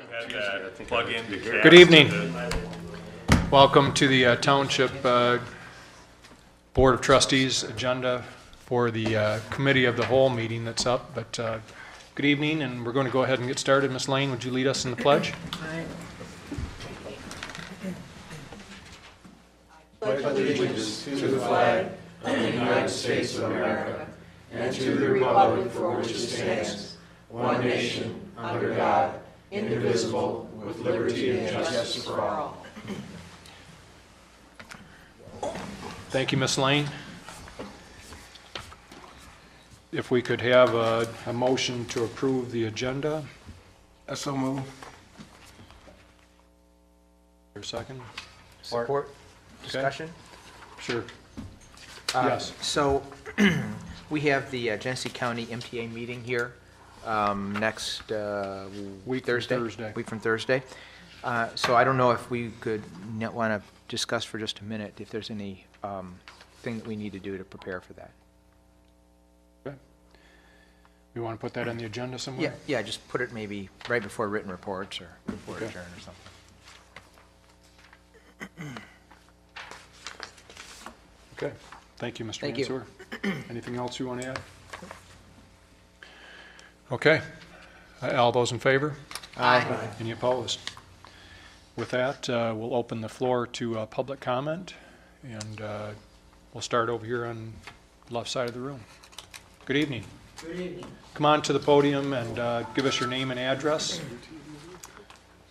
Had that plug in. Good evening. Welcome to the Township Board of Trustees agenda for the Committee of the Whole meeting that's up. But good evening, and we're going to go ahead and get started. Ms. Lane, would you lead us in the pledge? Pledge allegiance to the flag of the United States of America and to the republic for which it stands, one nation, under God, indivisible, with liberty and justice for all. Thank you, Ms. Lane. If we could have a motion to approve the agenda. So move. For a second? Support. Discussion? Sure. Yes. So we have the Genesee County MTA meeting here next Week from Thursday. Thursday. Week from Thursday. So I don't know if we could want to discuss for just a minute if there's any thing that we need to do to prepare for that. Okay. You want to put that on the agenda somewhere? Yeah, just put it maybe right before written reports or before Okay. adjourn or something. Okay. Thank you, Mr. Thank you. Mansour. Anything else you want to add? Okay. All those in favor? Aye. Any opposed? With that, we'll open the floor to public comment, and we'll start over here on the left side of the room. Good evening. Good evening. Come on to the podium and give us your name and address.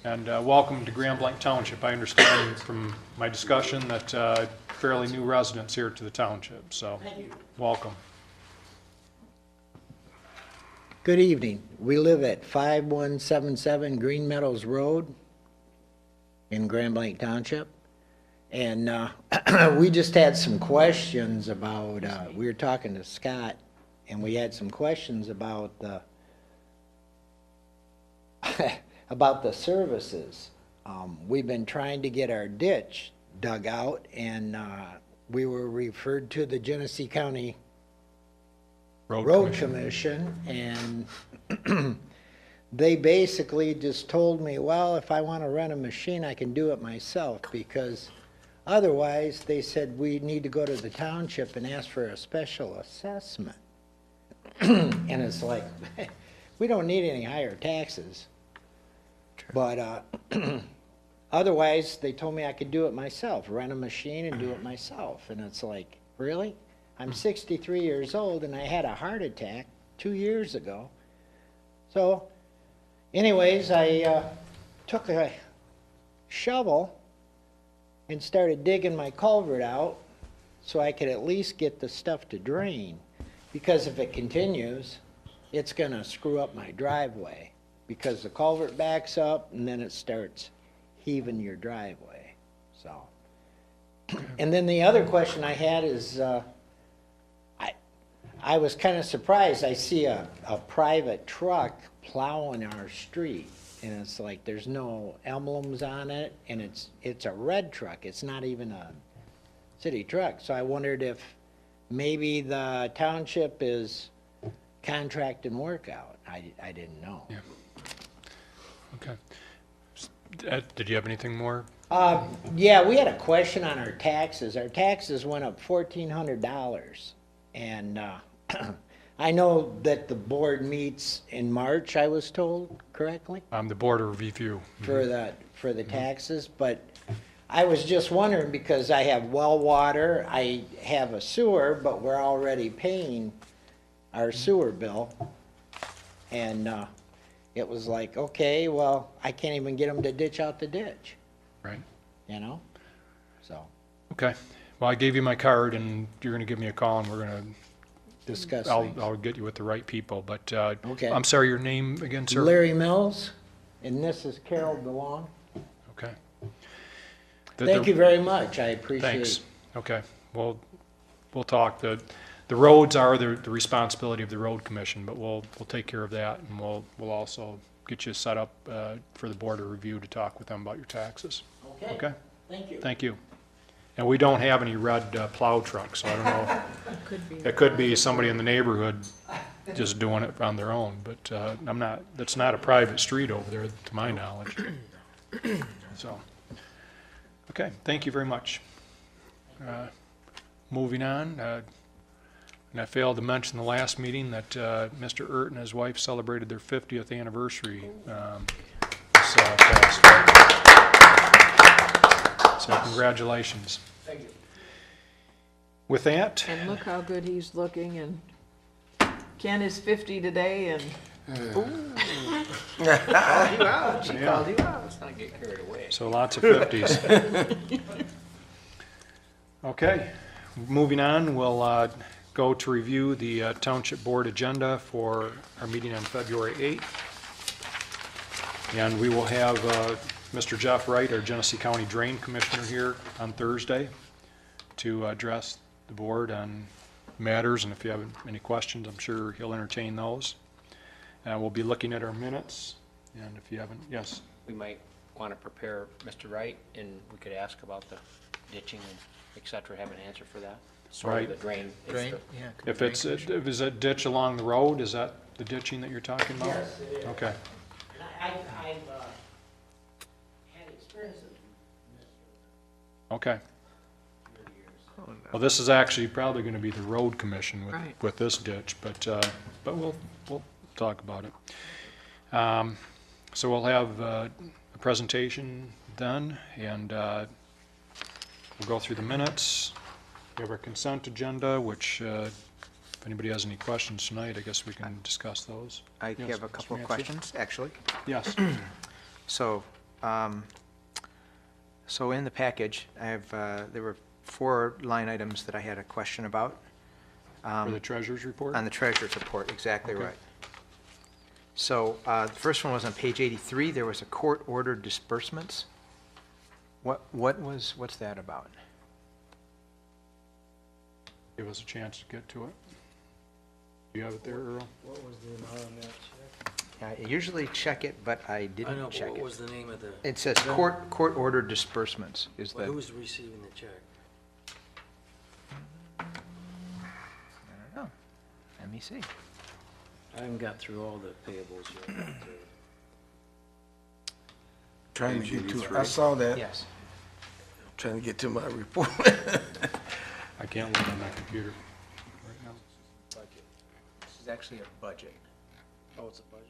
And welcome to Blanc Township. I understand from my discussion that fairly new residents here to the township, so Thank you. welcome. Good evening. We live at 5177 Green Meadows Road in Grand Blanc Township. And we just had some questions about, we were talking to Scott, and we had some questions about the about the services. We've been trying to get our ditch dug out, and we were referred to the Genesee County Road Commission, and they basically just told me, well, if I want to rent a machine, I can do it myself, because otherwise, they said, we need to go to the township and ask for a special assessment. And it's like, we don't need any higher taxes. But otherwise, they told me I could do it myself, rent a machine and do it myself. And it's like, really? I'm 63 years old, and I had a heart attack 2 years ago. So anyways, I took a shovel and started digging my culvert out so I could at least get the stuff to drain. Because if it continues, it's going to screw up my driveway, because the culvert backs up and then it starts heaving your driveway. So, and then the other question I had is, I was kind of surprised. I see a private truck plowing our street, and it's like there's no emblems on it, and it's a red truck. It's not even a city truck. So I wondered if maybe the township is contracting work out. I didn't know. Yeah. Okay. Ed, did you have anything more? Yeah, we had a question on our taxes. Our taxes went up $1,400, and I know that the board meets in March, I was told correctly, The Board of Review. for the taxes, but I was just wondering, because I have well water, I have a sewer, but we're already paying our sewer bill, and it was like, okay, well, I can't even get them to ditch out the ditch, Right. you know? So, Okay. Well, I gave you my card, and you're going to give me a call, and we're going to discuss I'll things. get you with the right people, but Okay. I'm sorry, your name again, sir? Larry Mills, and this is Carol DeLong. Okay. Thank you very much, I appreciate Thanks. it. Okay. Well, we'll talk. The roads are the responsibility of the road commission, but we'll take care of that, and we'll also get you set up for the board of review to talk with them about your taxes. Okay? Thank you. Thank you. And we don't have any red plow trucks, so I don't know. Could be. It could be somebody in the neighborhood just doing it on their own, but that's not a private street over there, to my knowledge. So, okay, thank you very much. Moving on, and I failed to mention the last meeting that Mr. Urt and his wife celebrated their 50th anniversary this past week. So congratulations. Thank you. With that, And look how good he's looking, and Ken is 50 today, and Called you out, she called you out. Let's not get carried away. so lots of 50s. Okay, moving on, we'll go to review the Township Board agenda for our meeting on February 8th. And we will have Mr. Jeff Wright, our Genesee County Drain Commissioner, here on Thursday to address the board on matters, and if you have any questions, I'm sure he'll entertain those. We'll be looking at our minutes, and if you haven't, yes. We might want to prepare Mr. Wright, and we could ask about the ditching and et cetera, have an answer for that. Sort Right. of the drain. Drain, yeah. could If be it's, drainage. if it's a ditch along the road, is that the ditching that you're talking about? Yes, it is. Okay, And I've had experience with okay. Mr. for years. Well, this is actually probably gonna be the road commission Right. with this ditch, but we'll talk about it. So we'll have a presentation then, and we'll go through the minutes. We have our consent agenda, which, if anybody has any questions tonight, I guess we can discuss those. I Yes, have a couple Mr. of Mansfield? questions, actually. Yes, So, so in the package, I have, there were 4 line items that I had a question about. for the treasurer's report? On the treasurer's report, exactly Okay. right. So, the first one was on page 83, there was a court-ordered disbursements. What's that about? Give us a chance to get to it. Do you have it there, Earl? What was the amount on that check? I usually check it, but I I know, didn't but check what it. was the name of the? It says court-ordered disbursements is the, I Who's receiving the check? don't know. Let me see. I haven't got through all the payables yet. Trying to get to, I saw that, Yes. trying to get to my report. I can't look on my computer right now. Budget. This is actually a budget, Oh, it's a budget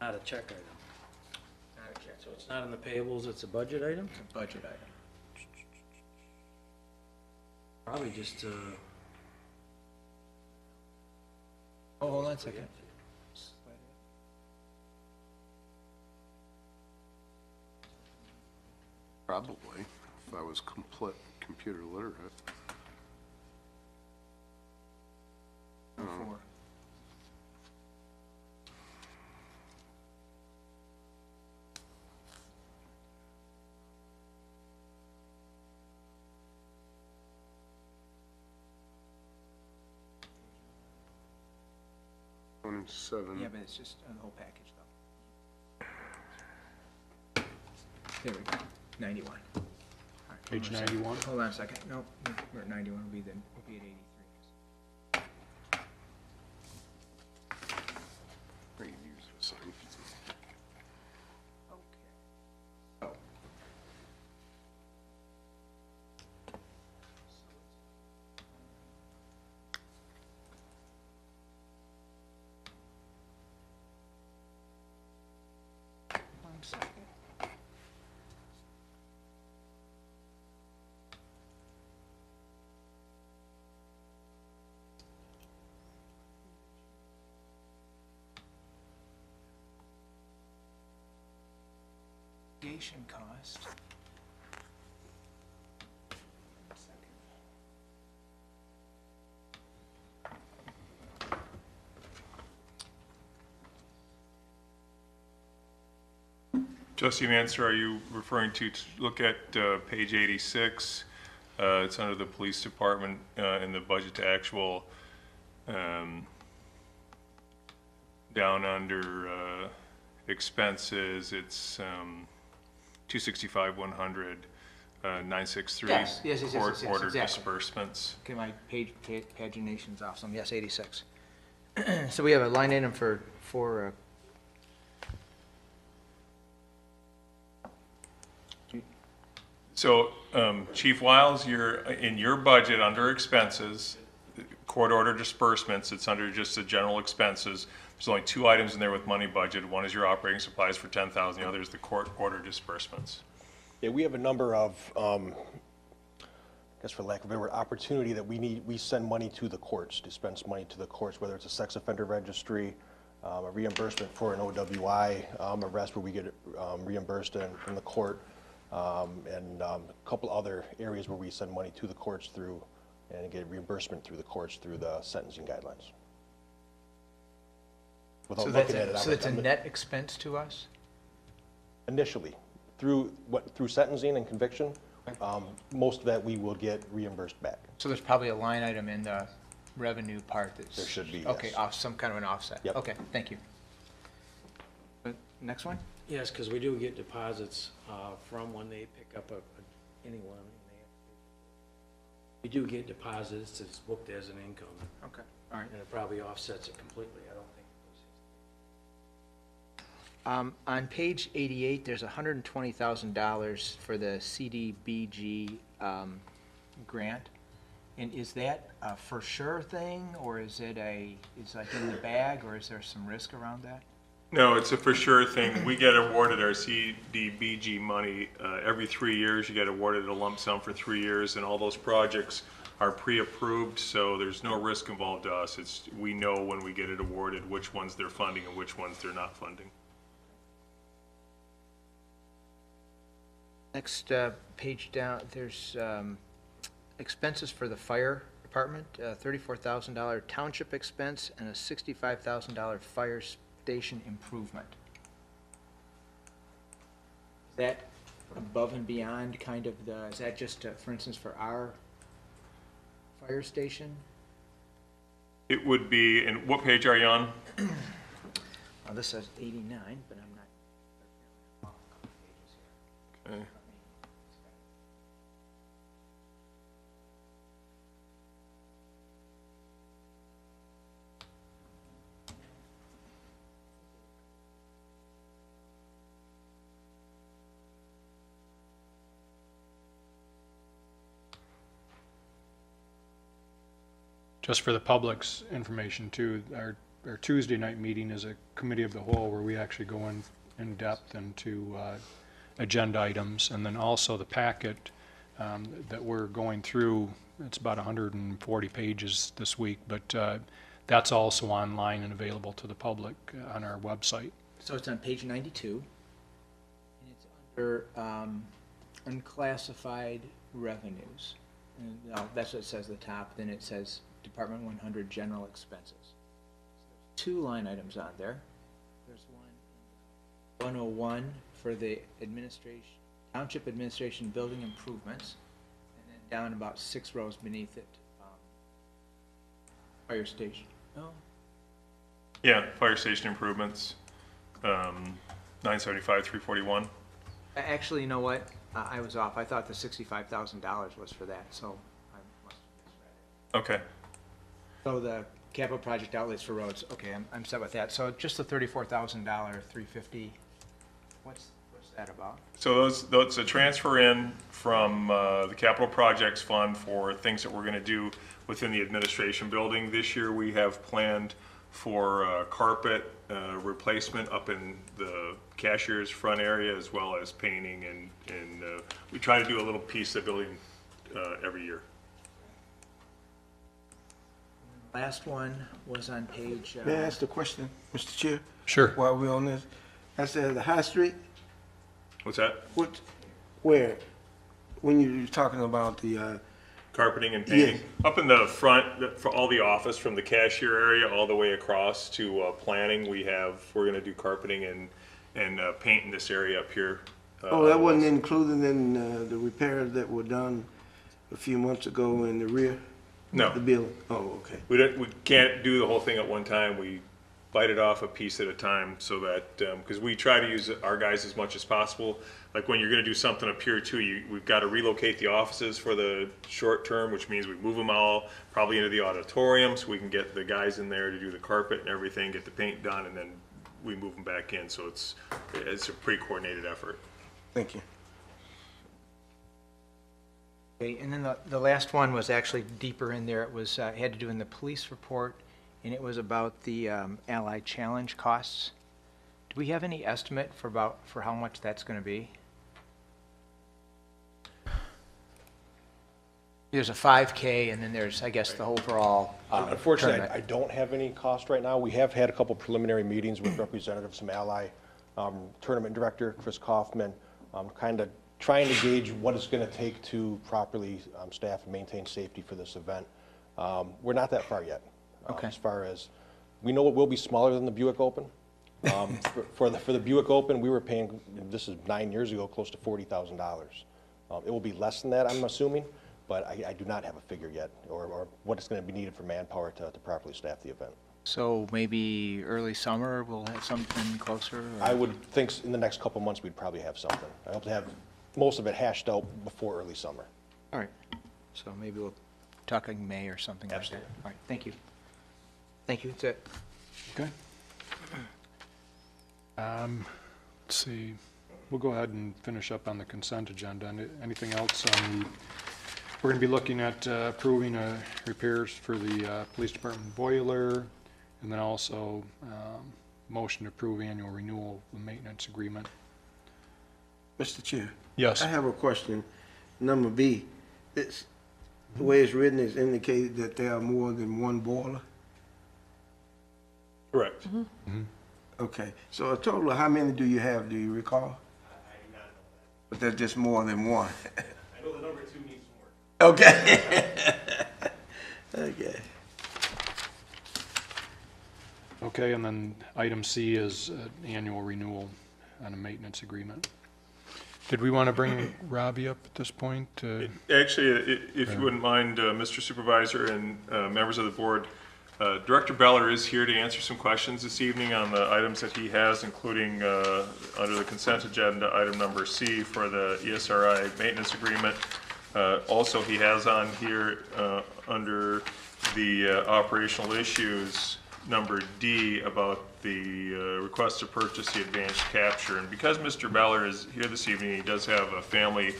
item? Not a check item. not a check. So it's not in the payables, it's a budget item? It's a budget item. Probably just, Oh, hold on a second. Probably, if I was computer literate. Four. Yeah, 27. but it's just the whole package, though. There we go, 91. All right, hold Page on a second. 91. Hold on a second, nope, we're at 91, we'll be at 83. Or you use the same. Oh. One second. Litigation cost. One second. Trustee Manser, are you referring to look at page 86? It's under the police department in the budget to actual, down under expenses, it's 265,100, 963. Yes, Court ordered exactly. disbursements. Okay, my pagination's off some, yes, 86. So we have a line item for, So, Chief Wiles, in your budget, under expenses, court order disbursements, it's under just the general expenses. There's only two items in there with money budget. One is your operating supplies for 10,000, the other is the court order disbursements. Yeah, we have a number of, I guess for lack of a better word, opportunity that we send money to the courts, dispense money to the courts, whether it's a sex offender registry, a reimbursement for an OWI arrest where we get reimbursed from the court, and a couple other areas where we send money to the courts through and get reimbursement through the courts through the sentencing guidelines. Without so that's looking at it, so it's a net expense to us? initially, through sentencing and conviction, most of that we will get reimbursed back. So there's probably a line item in the revenue part that's... There should be, Okay, yes. some kind of an offset. Yep. Okay, thank you. Next one? Yes, because we do get deposits from when they pick up anyone. We do get deposits, it's booked as an income, Okay, all right. and it probably offsets it completely, I don't think. On page 88, there's $120,000 for the CDBG grant. And is that a for sure thing, or is it like in the bag, or is there some risk around that? No, it's a for sure thing. We get awarded our CDBG money every 3 years. You get awarded a lump sum for 3 years, and all those projects are pre-approved, so there's no risk involved to us. We know when we get it awarded which ones they're funding and which ones they're not funding. Next page down, there's expenses for the fire department, $34,000 township expense, and a $65,000 fire station improvement. Is that above and beyond kind of is that just, for instance, for our fire station? It would be, and what page are you on? Well, this says 89, but I'm not. Okay. Just for the public's information too, our Tuesday night meeting is a committee of the whole where we actually go in depth into agenda items, and then also the packet that we're going through. It's about 140 pages this week, but that's also online and available to the public on our website. So it's on page 92, and it's under unclassified revenues. And that's what it says at the top. Then it says Department 100 general expenses. So there's two line items on there. There's one 101 for the township administration building improvements, and then down about 6 rows beneath it, fire station. Oh, Yeah, fire station improvements, 975, 341. actually, you know what? I was off. I thought the $65,000 was for that, so I must have misread it. Okay. So the capital project outlays for roads, okay, I'm set with that. So just the $34,000, $350, what's that about? So those a transfer in from the capital projects fund for things that we're going to do within the administration building. This year we have planned for carpet replacement up in the cashier's front area, as well as painting, and we try to do a little piece of the building every year. Last one was on page... May I ask the question, Mr. Chair? Sure. While we're on this, I said the High Street, What's that? where, when you're talking about the, Carpeting and painting. Yes. Up in the front, for all the office, from the cashier area all the way across to planning, we're going to do carpeting and paint in this area up here. oh, that wasn't included in the repairs that were done a few months ago in the rear? No. of the building? Oh, okay. We can't do the whole thing at one time. We bite it off a piece at a time so that, because we try to use our guys as much as possible. Like when you're gonna do something up here too, we've got to relocate the offices for the short term, which means we move them all probably into the auditorium so we can get the guys in there to do the carpet and everything, get the paint done, and then we move them back in. So it's a pretty coordinated effort. Thank you. Okay, and then the last one was actually deeper in there. It was, had to do in the police report, and it was about the Allied Challenge costs. Do we have any estimate for how much that's going to be? There's a 5K, and then there's, I guess, the overall Unfortunately, tournament. I don't have any cost right now. We have had a couple preliminary meetings with representatives from Ally, tournament director Chris Kaufman, kind of trying to gauge what it's going to take to properly staff and maintain safety for this event. We're not that far yet. Okay. As far as, we know it will be smaller than the Buick Open. For the Buick Open, we were paying, this is 9 years ago, close to $40,000. It will be less than that, I'm assuming, but I do not have a figure yet, or what is going to be needed for manpower to properly staff the event. So maybe early summer, we'll have something closer? Or? I would think in the next couple months, we'd probably have something. I hope to have most of it hashed out before early summer. All right, so maybe we'll talk in May or something like that. Absolutely. All right, thank you. Thank you, that's it. Okay. Let's see, we'll go ahead and finish up on the consent agenda. Anything else on the, we're going to be looking at approving repairs for the police department boiler, and then also motion to approve annual renewal of the maintenance agreement. Mr. Chair. Yes. I have a question. Number B, it's, the way it's written is indicated that there are more than one boiler? Correct. Okay, so a total of how many do you have, do you recall? I do not know that. But there's just more than one. I know the number 2 needs some work. Okay. Okay. Okay, and then item C is annual renewal on a maintenance agreement. Did we want to bring Robbie up at this point? Actually, if you wouldn't mind, Mr. Supervisor and members of the board, Director Beller is here to answer some questions this evening on the items that he has, including under the consent agenda, item number C for the ESRI maintenance agreement. Also, he has on here under the operational issues, number D, about the request to purchase the advanced capture. And because Mr. Beller is here this evening, he does have a family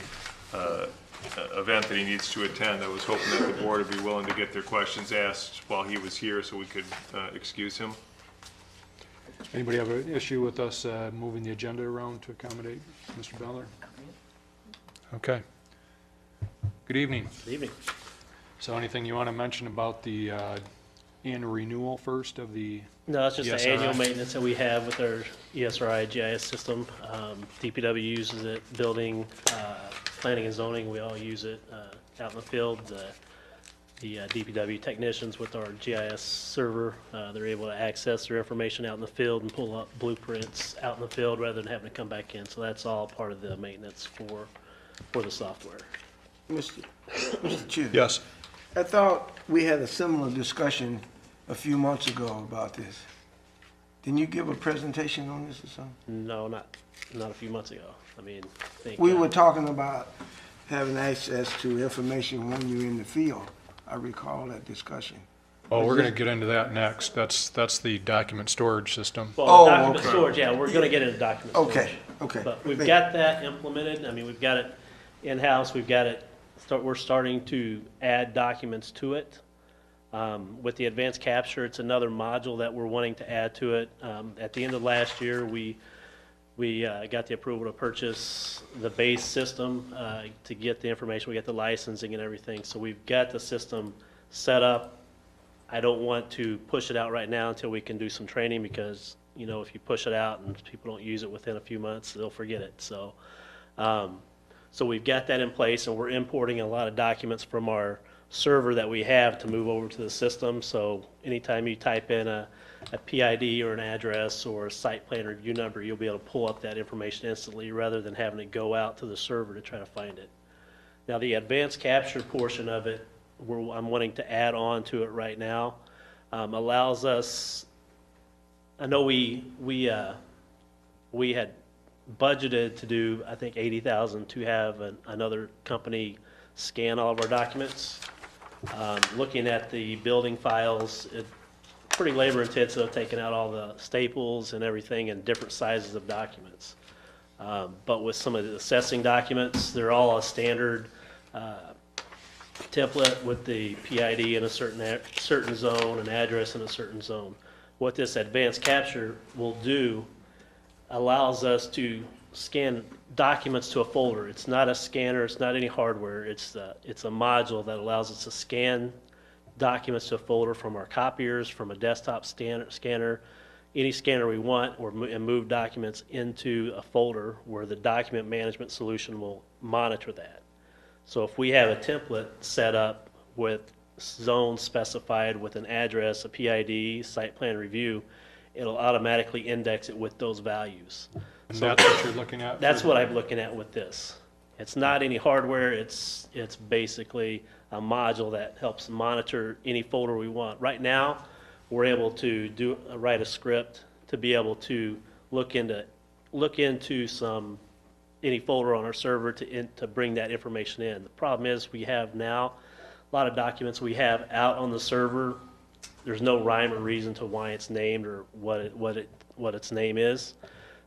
event that he needs to attend. I was hoping that the board would be willing to get their questions asked while he was here so we could excuse him. Anybody have an issue with us moving the agenda around to accommodate Mr. Beller? Okay. Good evening. Good evening. So anything you want to mention about the annual renewal first of the No, it's just the ESRI? annual maintenance that we have with our ESRI GIS system. DPW uses it, building, planning and zoning, we all use it out in the field. The DPW technicians with our GIS server, they're able to access their information out in the field and pull up blueprints out in the field rather than having to come back in. So that's all part of the maintenance for the software. Mr. Chair. Yes. I thought we had a similar discussion a few months ago about this. Didn't you give a presentation on this or something? No, not a few months ago. I mean, I think, We were talking about having access to information when you're in the field. I recall that discussion. Oh, we're going to get into that next. That's the document storage system. well, Oh, document okay. storage, yeah, we're gonna get into document storage. Okay, okay. But we've Thank got that implemented, I mean, we've got it in-house, we've got it, we're starting to add documents to it. With the advanced capture, it's another module that we're wanting to add to it. At the end of last year, we got the approval to purchase the base system to get the information, we got the licensing and everything, so we've got the system set up. I don't want to push it out right now until we can do some training because, you know, if you push it out and people don't use it within a few months, they'll forget it. So, so we've got that in place and we're importing a lot of documents from our server that we have to move over to the system. So anytime you type in a PID or an address or a site plan review number, you'll be able to pull up that information instantly rather than having to go out to the server to try to find it. Now, the advanced capture portion of it, I'm wanting to add on to it right now, allows us I know we had budgeted to do, I think, 80,000 to have another company scan all of our documents. Looking at the building files, it's pretty labor intensive, taking out all the staples and everything in different sizes of documents. But with some of the assessing documents, they're all a standard template with the PID in a certain zone, an address in a certain zone. What this advanced capture will do allows us to scan documents to a folder. It's not a scanner, it's not any hardware, it's a module that allows us to scan documents to a folder from our copiers, from a desktop scanner, any scanner we want, and move documents into a folder where the document management solution will monitor that. So if we have a template set up with zones specified with an address, a PID, site plan review, it'll automatically index it with those values. And that's what you're looking at? That's what I'm looking at with this. It's not any hardware, it's basically a module that helps monitor any folder we want. Right now, we're able to write a script to be able to look into any folder on our server to bring that information in. The problem is we have now a lot of documents we have out on the server. There's no rhyme or reason to why it's named or what its name is.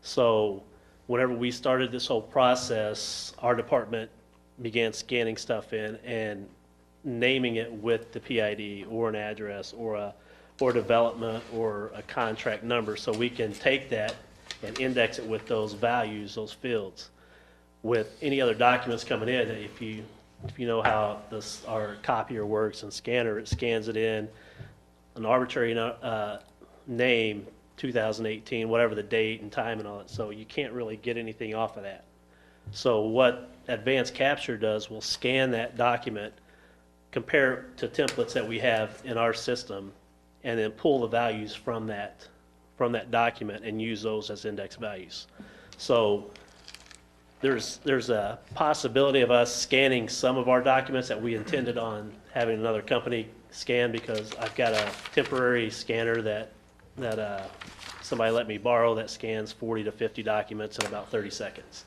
So whenever we started this whole process, our department began scanning stuff in and naming it with the PID or an address or development or a contract number, so we can take that and index it with those values, those fields. With any other documents coming in, if you know how our copier works and scanner, it scans it in an arbitrary name, 2018, whatever the date and time and all that, so you can't really get anything off of that. So what advanced capture does, will scan that document, compare it to templates that we have in our system, and then pull the values from that document and use those as index values. So there's a possibility of us scanning some of our documents that we intended on having another company scan, because I've got a temporary scanner that somebody let me borrow that scans 40 to 50 documents in about 30 seconds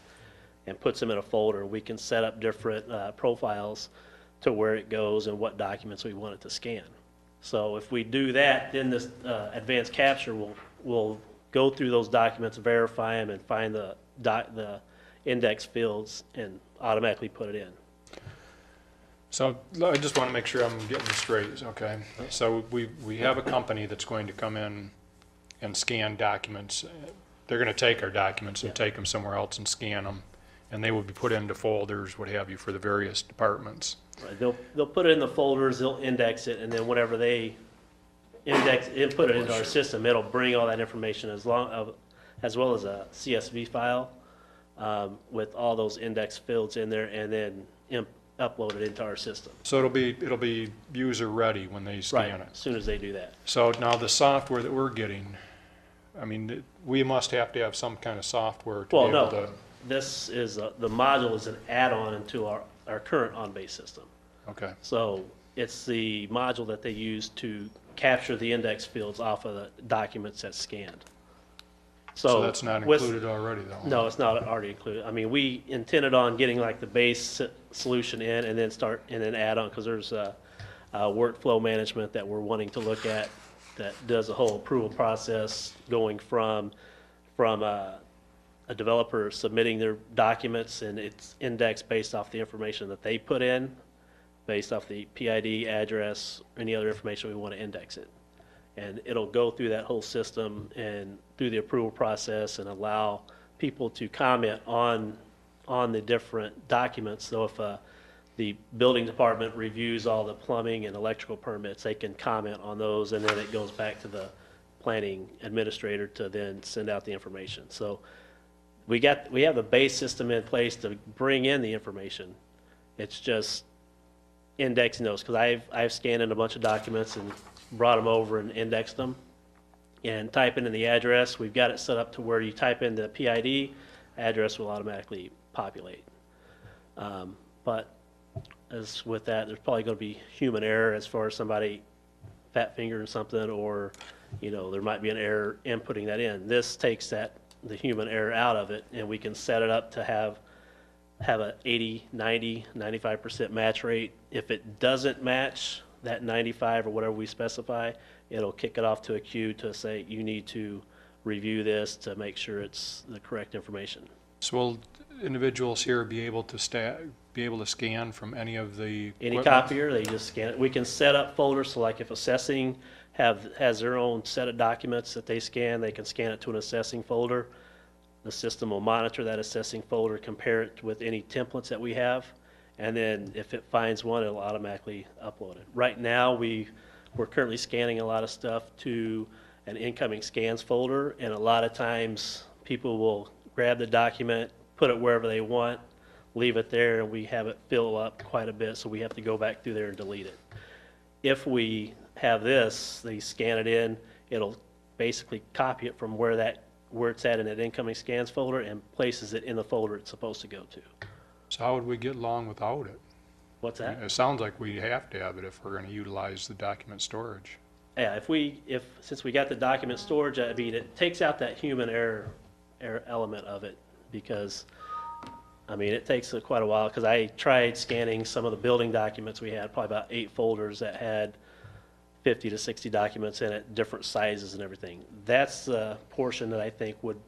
and puts them in a folder. We can set up different profiles to where it goes and what documents we want it to scan. So if we do that, then this advanced capture will go through those documents, verify them, and find the index fields and automatically put it in. So I just want to make sure I'm getting this straight, okay? So we have a company that's going to come in and scan documents. They're going to take our documents and take them somewhere else and scan them, and they will be put into folders, what have you, for the various departments. Right. They'll put it in the folders, they'll index it, and then whenever they input it into our system, it'll bring all that information as well as a CSV file with all those index fields in there, and then upload it into our system. So it'll be user ready when they scan it. As soon as they do that. So now the software that we're getting, I mean, we must have to have some kind of software to be able to. This is the module is an add-on into our current on-base system. Okay. So it's the module that they use to capture the index fields off of the documents that's scanned. So that's not included already, though? No, it's not already included. I mean, we intended on getting like the base solution in and then add on, because there's a workflow management that we're wanting to look at that does a whole approval process, going from a developer submitting their documents, and it's indexed based off the information that they put in, based off the PID, address, any other information we want to index it. And it'll go through that whole system and through the approval process and allow people to comment on the different documents. So if the building department reviews all the plumbing and electrical permits, they can comment on those, and then it goes back to the planning administrator to then send out the information. So we have the base system in place to bring in the information. It's just indexing those, because I've scanned in a bunch of documents and brought them over and indexed them, and typing in the address. We've got it set up to where you type in the PID, address will automatically populate. But as with that, there's probably going to be human error as far as somebody fat fingering something, or there might be an error inputting that in. This takes the human error out of it, and we can set it up to have a 80, 90, 95% match rate. If it doesn't match that 95 or whatever we specify, it'll kick it off to a queue to say, you need to review this to make sure it's the correct information. So will individuals here be able to scan from any of the Any equipment? copier, they just scan it. We can set up folders, so like if assessing has their own set of documents that they can scan it to an assessing folder. The system will monitor that assessing folder, compare it with any templates that we have, and then if it finds one, it'll automatically upload it. Right now, we're currently scanning a lot of stuff to an incoming scans folder, and a lot of times people will grab the document, put it wherever they want, leave it there, and we have it fill up quite a bit, so we have to go back through there and delete it. If we have this, they scan it in, it'll basically copy it from where it's at in that incoming scans folder and places it in the folder it's supposed to go to. So how would we get along without it? What's that? It sounds like we have to have it if we're going to utilize the document storage. Yeah, since we got the document storage, I mean, it takes out that human error element of it, because, I mean, it takes quite a while, because I tried scanning some of the building documents we had, probably about 8 folders that had 50 to 60 documents in it, different sizes and everything. That's the portion that I think would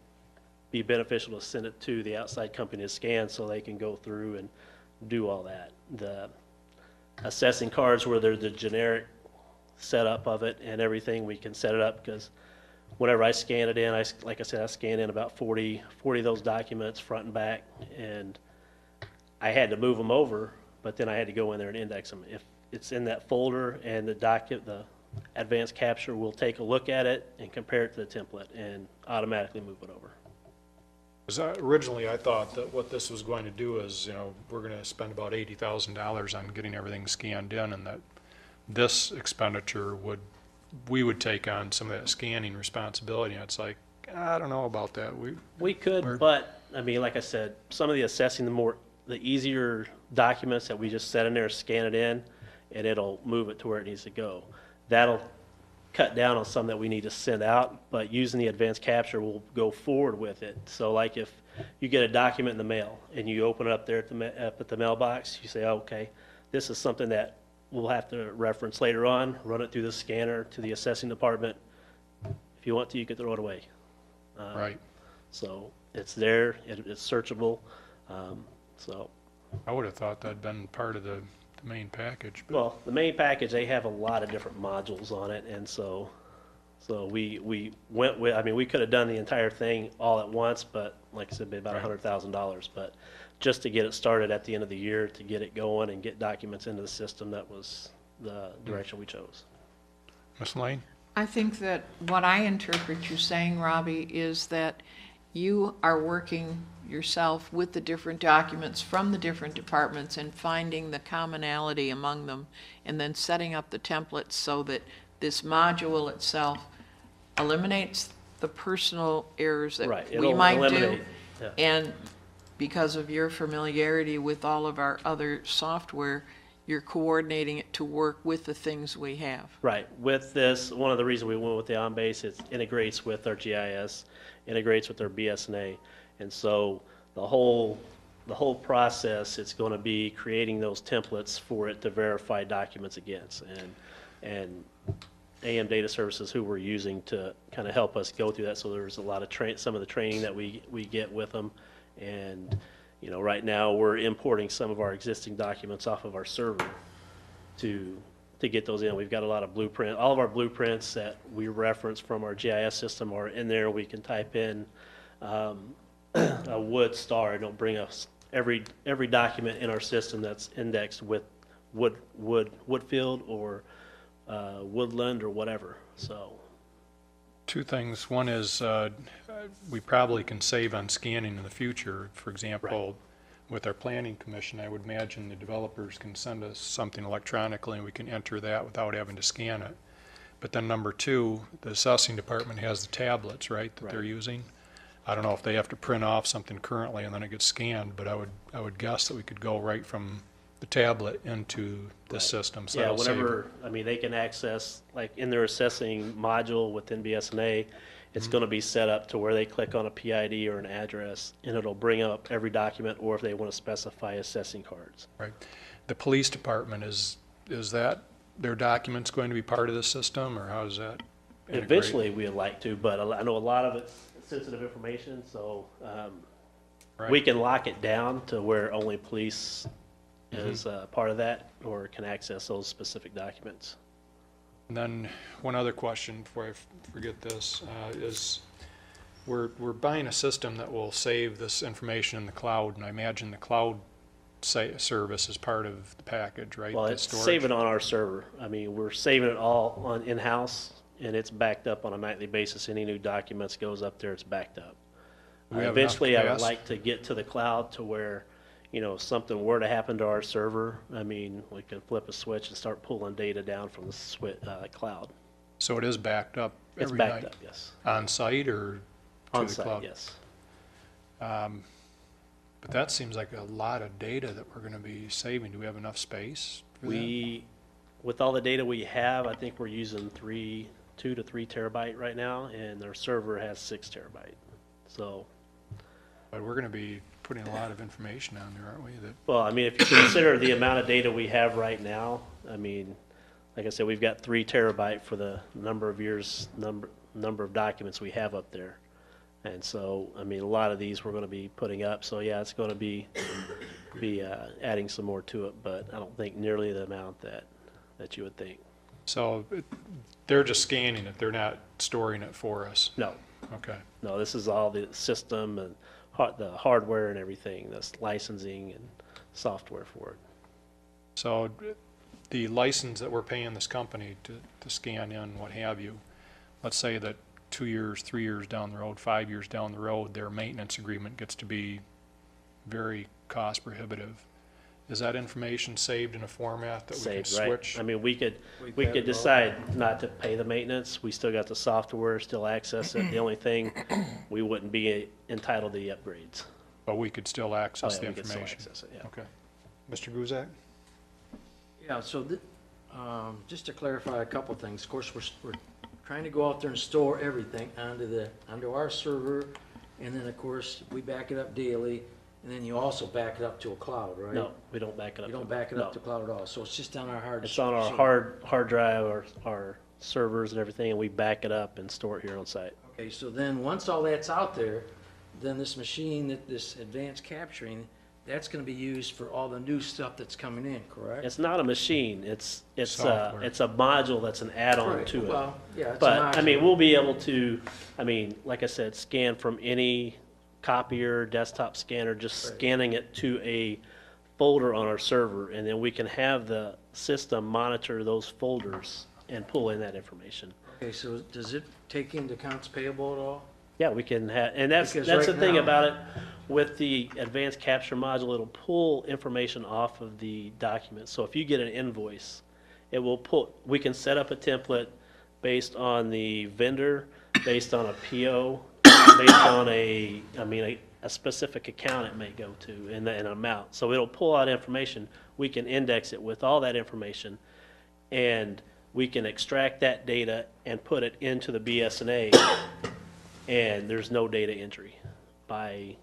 be beneficial to send it to the outside company to scan, so they can go through and do all that. The assessing cards, where they're the generic setup of it and everything, we can set it up, because whenever I scan it in, like I said, I scan in about 40 of those documents front and back, and I had to move them over, but then I had to go in there and index them. If it's in that folder, and the advanced capture will take a look at it and compare it to the template and automatically move it over. Because originally I thought that what this was going to do is, we're going to spend about $80,000 on getting everything scanned in, and that this expenditure we would take on some of that scanning responsibility. And it's like, I don't know about that. We could, but I mean, like I said, some of the assessing, the easier documents that we just set in there, scan it in, and it'll move it to where it needs to go. That'll cut down on some that we need to send out, but using the advanced capture, we'll go forward with it. So like if you get a document in the mail and you open it up there up at the mailbox, you say, oh, okay, this is something that we'll have to reference later on, run it through the scanner to the assessing department. If you want to, you can throw it away. Right. So it's there, it's searchable. So I would have thought that'd been part of the main package. But well, the main package, they have a lot of different modules on it, and so we went with, I mean, we could have done the entire thing all at once, but like I said, it'd be about $100,000. But just to get it started at the end of the year, to get it going and get documents into the system, that was the direction we chose. Ms. Lane? I think that what I interpret you saying, Robbie, is that you are working yourself with the different documents from the different departments and finding the commonality among them, and then setting up the templates so that this module itself eliminates the personal errors that we It'll might eliminate, do. yeah. And because of your familiarity with all of our other software, you're coordinating it to work with the things we have. Right. With this, one of the reasons we went with the OnBase, it integrates with our GIS, integrates with our BSNA. And so the whole process, it's going to be creating those templates for it to verify documents against. And AM Data Services, who we're using to kind of help us go through that, so there's a lot of some of the training that we get with them. And right now we're importing some of our existing documents off of our server to get those in. We've got a lot of blueprint. All of our blueprints that we reference from our GIS system are in there. We can type in a wood star. It'll bring us every document in our system that's indexed with Woodfield or Woodland or whatever. So. Two things. One is we probably can save on scanning in the future. For example, with our planning commission, I would imagine the developers can send us something electronically and we can enter that without having to scan it. But then number two, the assessing department has the tablets, right, that they're using. I don't know if they have to print off something currently and then it gets scanned, but I would guess that we could go right from the tablet into the system. So Yeah, that'll save- whenever, I mean, they can access, like in their assessing module within BSNA, it's going to be set up to where they click on a PID or an address, and it'll bring up every document, or if they want to specify assessing cards. Right. The police department, is that, their documents going to be part of the system, or how does that integrate? Eventually, we'd like to, but I know a lot of it's sensitive information, so Right. we can lock it down to where only police is part of that, or can access those specific documents. And then one other question before I forget this, is we're buying a system that will save this information in the cloud, and I imagine the cloud service is part of the package, right? Well, The it's storage? saving on our server. I mean, we're saving it all on in-house, and it's backed up on a nightly basis. Any new documents goes up there, it's backed up. Do we have enough Eventually, I would capacity? like to get to the cloud to where, you know, if something were to happen to our server, I mean, we can flip a switch and start pulling data down from the cloud. So it is backed up It's every backed night? up, yes. On site or to On the site, cloud? yes. But that seems like a lot of data that we're gonna be saving. Do we have enough space for that? With all the data we have, I think we're using 2 to 3 terabyte right now, and their server has 6 terabyte. So, But we're gonna be putting a lot of information on there, aren't we? That, well, I mean, if you consider the amount of data we have right now, I mean, like I said, we've got 3 terabyte for the number of years, number of documents we have up there. And so, I mean, a lot of these we're gonna be putting up, so yeah, it's gonna be adding some more to it, but I don't think nearly the amount that you would think. so they're just scanning it, they're not storing it for us? No, Okay. no, this is all the system and the hardware and everything, that's licensing and software for it. So the license that we're paying this company to scan in, what have you, let's say that 2 years, 3 years down the road, 5 years down the road, their maintenance agreement gets to be very cost prohibitive. Is that information saved in a format that we can Saved, right? switch? I mean, we could decide not to pay the maintenance, we still got the software, still access it. The only thing, we wouldn't be entitled to the upgrades. But we could still Oh, access yeah, the we could still information? access it, yeah. Okay. Mr. Guzak? Yeah, so just to clarify a couple things, of course, we're trying to go out there and store everything onto our server, and then, of course, we back it up daily, and then you also back it up to a cloud, right? No, we don't back it up. You don't back it up to No. cloud at all, so it's just on our hard. It's on our hard drive, our servers and everything, and we back it up and store it here on site. Okay, so then, once all that's out there, then this machine, this advanced capturing, that's gonna be used for all the new stuff that's coming in, correct? It's not a machine, it's a Software. module that's an add-on Right, to it. well, yeah, it's But, an I mean, option. we'll be able to, I mean, like I said, scan from any copier, desktop scanner, just Right. scanning it to a folder on our server, and then we can have the system monitor those folders and pull in that information. Okay, so does it take into accounts payable at all? Yeah, we can have, and that's Because the right thing now- about it, with the advanced capture module, it'll pull information off of the document. So if you get an invoice, it will pull, we can set up a template based on the vendor, based on a PO, based on a specific account it may go to and an amount. So it'll pull out information, we can index it with all that information, and we can extract that data and put it into the BSNA, and there's no data entry by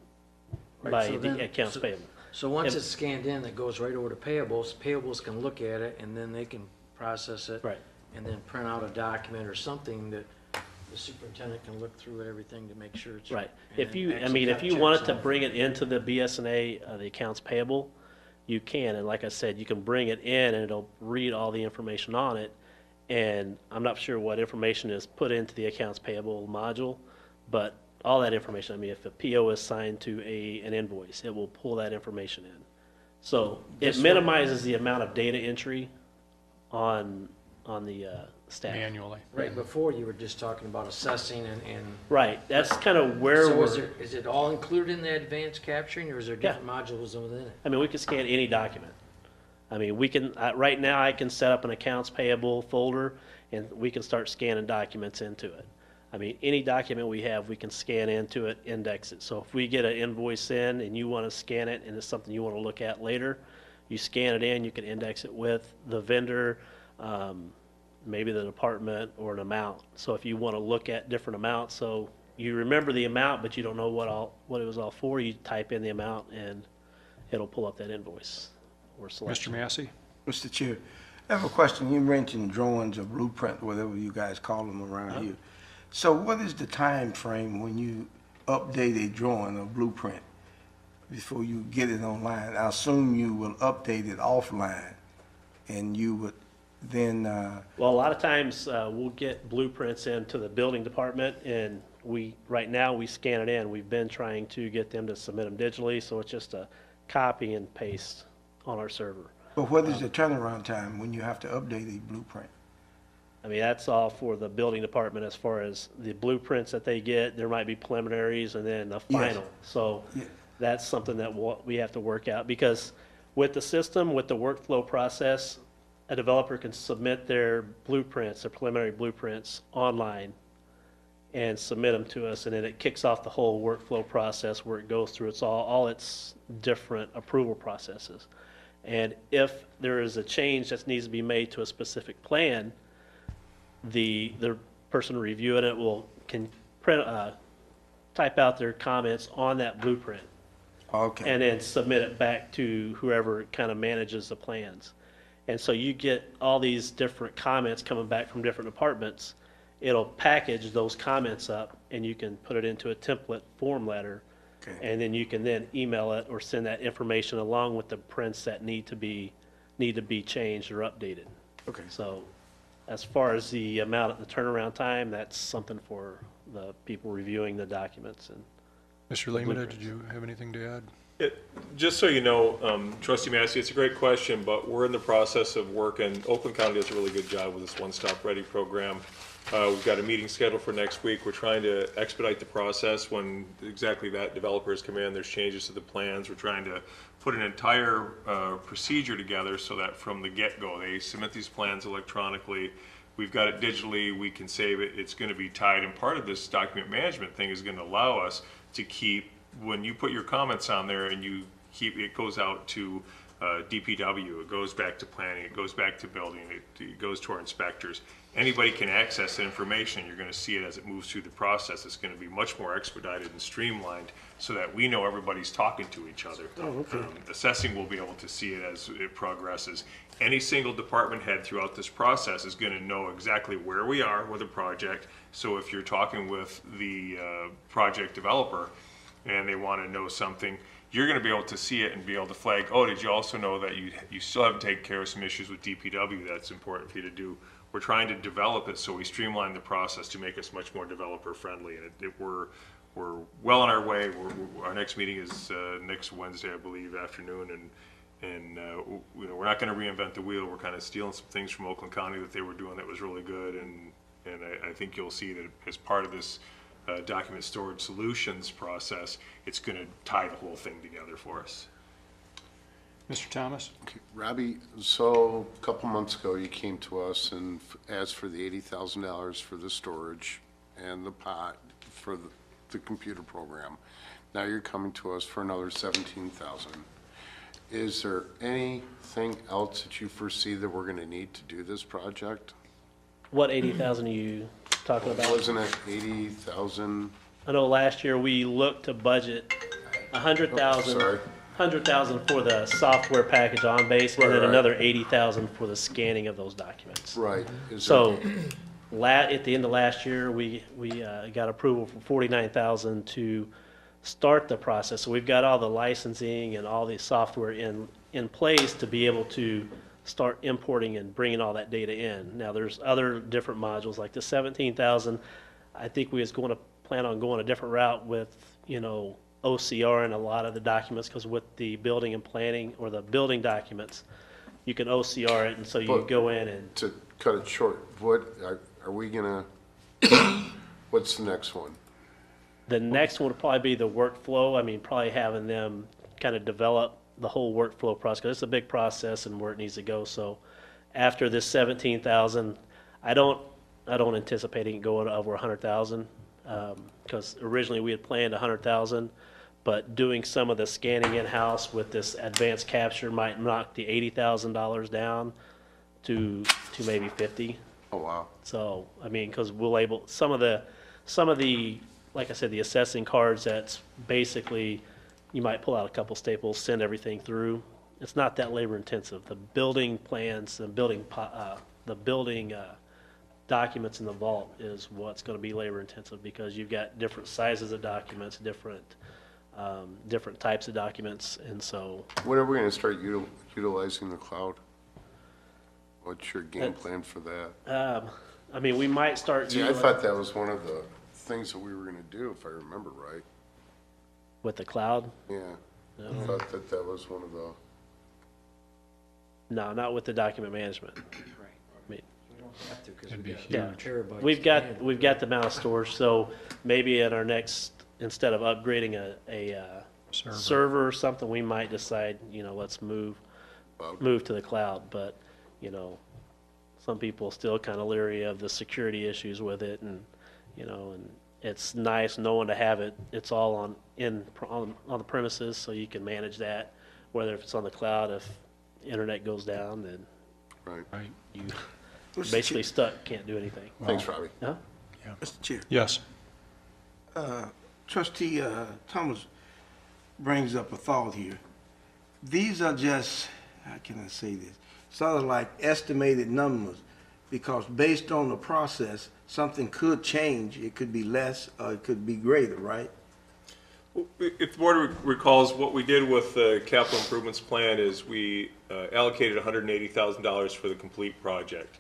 Right, so the then- accounts so- payable. So once If- it's scanned in, it goes right over to payables. Payables can look at it, and then they can process it. Right. And then print out a document or something that the superintendent can look through everything to make sure it's. Right. and If then you, I actually mean, if cut you wanted checks to off. bring it into the BSNA, the accounts payable, you can, and like I said, you can bring it in and it'll read all the information on it. And I'm not sure what information is put into the accounts payable module, but all that information, I mean, if a PO is signed to an invoice, it will pull that information in. So it This one- minimizes the amount of data entry on the staff. Manually? Right, before you were just talking about assessing and. Right, that's kind of where So is we're, is it all included in the advanced capturing, or is there Yeah. different modules within it? I mean, we can scan any document. I mean, we can, right now, I can set up an accounts payable folder, and we can start scanning documents into it. I mean, any document we have, we can scan into it, index it. So if we get an invoice in and you want to scan it, and it's something you want to look at later, You scan it in, you can index it with the vendor, maybe the department, or an amount. So if you want to look at different amounts, so you remember the amount, but you don't know what it was all for, you type in the amount and it'll pull up that invoice or Mr. selection. Massey? Mr. Chair, I have a question. You mentioned drawings or blueprint, whatever you guys call them around here. So what is the time frame when you update a drawing or blueprint before you get it online? I assume you will update it offline, and you would then, Well, a lot of times, we'll get blueprints into the building department, and right now, we scan it in. We've been trying to get them to submit them digitally, so it's just a copy and paste on our server. but what is the turnaround time when you have to update a blueprint? I mean, that's all for the building department as far as the blueprints that they get. There might be preliminaries and then the final. So Yeah. that's something that we have to work out, because with the system, with the workflow process, a developer can submit their blueprints, their preliminary blueprints online and submit them to us, and then it kicks off the whole workflow process where it goes through all its different approval processes. And if there is a change that needs to be made to a specific plan, the person reviewing it can type out their comments on that blueprint Okay. and then submit it back to whoever kind of manages the plans. And so you get all these different comments coming back from different departments. It'll package those comments up, and you can put it into a template form letter. Okay. And then you can then email it or send that information along with the prints that need to be changed or updated. Okay. So as far as the amount of the turnaround time, that's something for the people reviewing the documents. And Mr. Lehman, did you have anything to add? Just so you know, Trustee Massey, it's a great question, but we're in the process of working. Oakland County does a really good job with this One Stop Ready program. We've got a meeting scheduled for next week. We're trying to expedite the process when exactly that developers come in, there's changes to the plans. We're trying to put an entire procedure together so that from the get-go, they submit these plans electronically. We've got it digitally, we can save it, it's gonna be tied, and part of this document management thing is gonna allow us to keep, when you put your comments on there and you keep, it goes out to DPW, it goes back to planning, it goes back to building, it goes to our inspectors. Anybody can access that information. You're going to see it as it moves through the process. It's going to be much more expedited and streamlined so that we know everybody's talking to each other. Assessing will be able to see it as it progresses. Any single department head throughout this process is going to know exactly where we are with a project. So if you're talking with the project developer and they want to know something, you're going to be able to see it and be able to flag, oh, did you also know that you still haven't taken care of some issues with DPW that's important for you to do? We're trying to develop it so we streamline the process to make us much more developer friendly, and we're well on our way. Our next meeting is next Wednesday, I believe, afternoon, and you know, we're not going to reinvent the wheel. We're kind of stealing some things from Oakland County that they were doing that was really good, and I think you'll see that as part of this document storage solutions process, it's going to tie the whole thing together for us. Mr. Thomas? Okay, Robbie, so a couple months ago, you came to us and asked for the $80,000 for the storage and the pot for the computer program. Now you're coming to us for another $17,000. Is there anything else that you foresee that we're gonna need to do this project? what 80,000 are you talking about? Wasn't it 80,000? I know last year we looked to budget 100,000. Sorry. 100,000 for the software package on base, and Right, then right. another 80,000 for the scanning of those documents. Right. Is So, at the end of last year, we got approval for 49,000 to start the process. So we've got all the licensing and all the software in place to be able to start importing and bringing all that data in. Now, there's other different modules, like the 17,000. I think we was going to plan on going a different route with, OCR and a lot of the documents, because with the building and planning or the building documents, you can OCR it, and so you But- go in and, To cut it short, what, are we gonna, what's the next one? the next one would probably be the workflow. I mean, probably having them kind of develop the whole workflow process, 'cause it's a big process and where it needs to go. So after this 17,000, I don't anticipate it going over 100,000, because originally we had planned 100,000, but doing some of the scanning in-house with this advanced capture might knock the $80,000 down to maybe 50. Oh, wow. So, I mean, because some of the, like I said, the assessing cards, that's basically, you might pull out a couple staples, send everything through. It's not that labor intensive. The building plans, the building documents in the vault is what's going to be labor intensive, because you've got different sizes of documents, different types of documents, and so. When are we going to start utilizing the cloud? What's your game plan for that? I mean, we might start. See, I thought that was one of the things that we were going to do, if I remember right. With the cloud? Yeah. I thought that was one of the. No, not with the document management. We don't have to, because It'd we be got huge. terabytes. We've got the amount of storage, so maybe at our next, instead of upgrading a server or something, we might decide, let's move to the cloud. But, some people still kind of leery of the security issues with it, and, and it's nice knowing to have it. It's all on the premises, so you can manage that. Whether if it's on the cloud, if internet goes down, then Right. you basically stuck, can't do anything. Thanks, Robbie. Huh? Mr. Chair. Yes. Trustee Thomas brings up a thought here. These are just, how can I say this? Sort of like estimated numbers, because based on the process, something could change. It could be less or it could be greater, right? If the board recalls, what we did with the capital improvements plan is we allocated $180,000 for the complete project.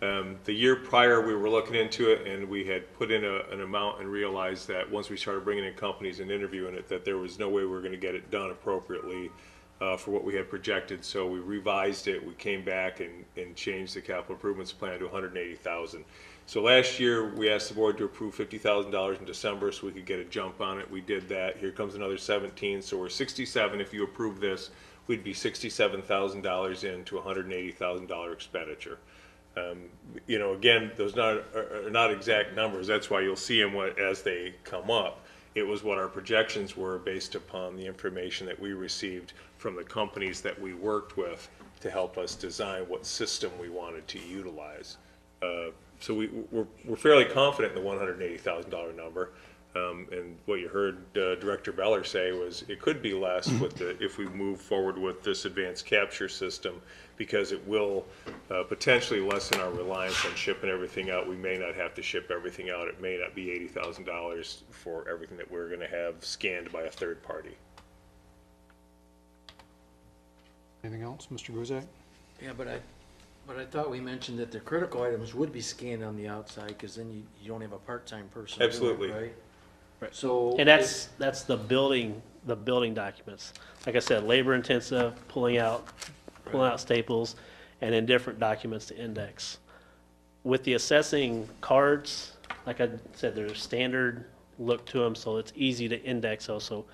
The year prior, we were looking into it, and we had put in an amount and realized that once we started bringing in companies and interviewing it, that there was no way we were going to get it done appropriately for what we had projected. So we revised it. We came back and changed the capital improvements plan to $180,000. So last year, we asked the board to approve $50,000 in December so we could get a jump on it. We did that. Here comes another 17, so we're 67. If you approve this, we'd be $67,000 into a $180,000 expenditure. Again, those are not exact numbers. That's why you'll see them as they come up. It was what our projections were based upon the information that we received from the companies that we worked with to help us design what system we wanted to utilize. So we're fairly confident in the $180,000 number. And what you heard Director Beller say was it could be less if we move forward with this advanced capture system, because it will potentially lessen our reliance on shipping everything out. We may not have to ship everything out. It may not be $80,000 for everything that we're going to have scanned by a third party. Anything else, Mr. Guzak? Yeah, but I thought we mentioned that the critical items would be scanned on the outside, because then you don't have a part-time person doing it, Absolutely. right? So. And that's the building documents. Like I said, labor intensive, pulling out staples, and then different documents to index. With the assessing cards, like I said, there's a standard look to them, so it's easy to index those. So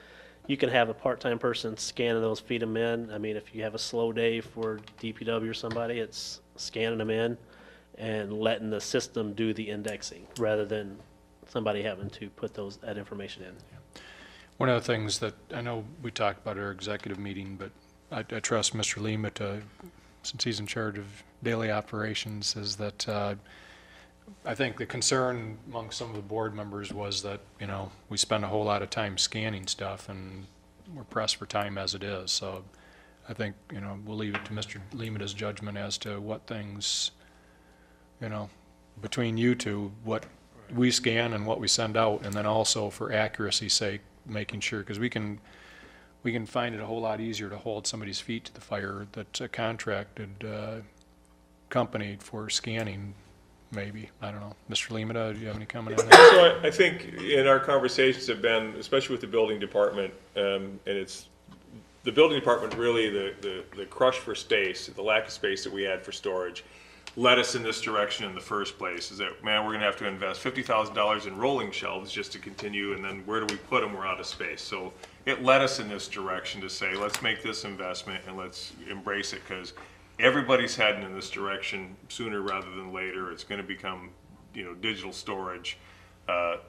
you can have a part-time person scanning those, feed them in. I mean, if you have a slow day for DPW or somebody, it's scanning them in and letting the system do the indexing rather than somebody having to put that information in. One of the things that I know we talked about at our executive meeting, but I trust Mr. Lima since he's in charge of daily operations, is that I think the concern among some of the board members was that, we spend a whole lot of time scanning stuff and we're pressed for time as it is. So I think, we'll leave it to Mr. Lima's judgment as to what things, between you two, what we scan and what we send out, and then also for accuracy's sake, making sure, because we can find it a whole lot easier to hold somebody's feet to the fire that's a contracted company for scanning, maybe. I don't know. Mr. Lima, do you have any comment on that? So I think in our conversations have been, especially with the building department, and it's the building department really the crush for space, the lack of space that we had for storage, led us in this direction in the first place. Is that, man, we're going to have to invest $50,000 in rolling shelves just to continue, and then where do we put them? We're out of space. So it led us in this direction to say, let's make this investment and let's embrace it, because everybody's heading in this direction sooner rather than later. It's going to become, digital storage.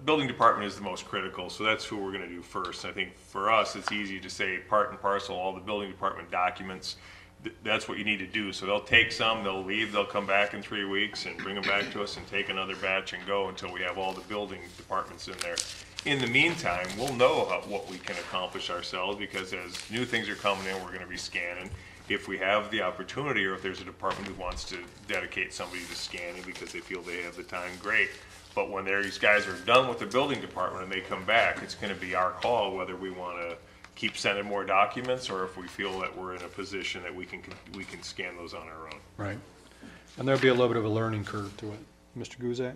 Building department is the most critical, so that's who we're gonna do first. I think for us, it's easy to say part and parcel, all the building department documents, that's what you need to do. So they'll take some, they'll leave, they'll come back in 3 weeks and bring them back to us and take another batch and go until we have all the building departments in there. In the meantime, we'll know what we can accomplish ourselves, because as new things are coming in, we're gonna be scanning. If we have the opportunity, or if there's a department who wants to dedicate somebody to scanning because they feel they have the time, great. But when these guys are done with the building department and they come back, it's gonna be our call whether we wanna keep sending more documents, or if we feel that we're in a position that we can scan those on our own. Right. And there'll be a little bit of a learning curve to it. Mr. Guzak?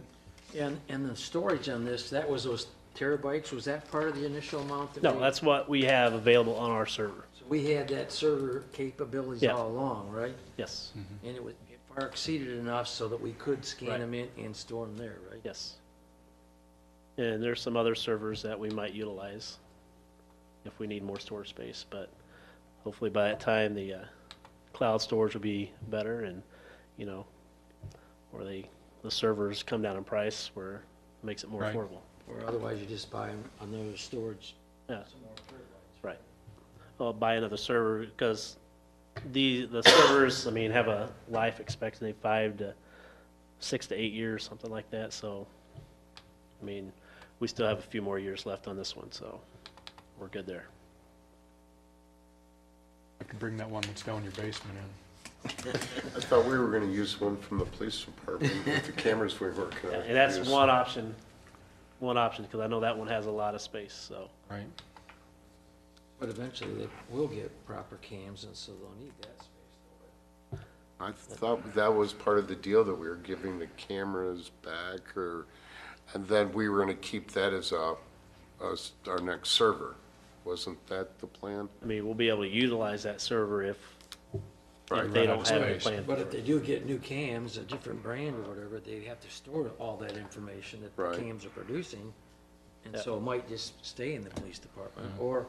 And the storage on this, that was those terabytes, was that part of the initial amount that No, we? that's what we have available on our server. So we had that server capabilities Yeah. all along, right? Yes, And it far exceeded enough so that we could scan Right. them in and store them there, right? yes. And there's some other servers that we might utilize if we need more storage space, but hopefully by that time, the cloud storage will be better and, you know, or the servers come down in price where it makes it more Right. affordable. Or otherwise you just buy another storage. Yeah. Right. Well, buy another server, because the servers, I mean, have a life expectancy 5 to 6 to 8 years, something like that, so, I mean, we still have a few more years left on this one, so we're good there. I could bring that one that's down in your basement in. I thought we were gonna use one from the police department with the cameras we were gonna And that's use. one option, because I know that one has a lot of space, so. Right. But eventually they will get proper cams, and so they'll need that space. I thought that was part of the deal, that we were giving the cameras back, and then we were gonna keep that as our next server. Wasn't that the plan? I mean, we'll be able to utilize that server if Right. they don't Run out have of any space. plan But for if it. they do get new cams, a different brand or whatever, they have to store all that information that the Right. cams are producing. And Yeah. so it might just stay in the police department, or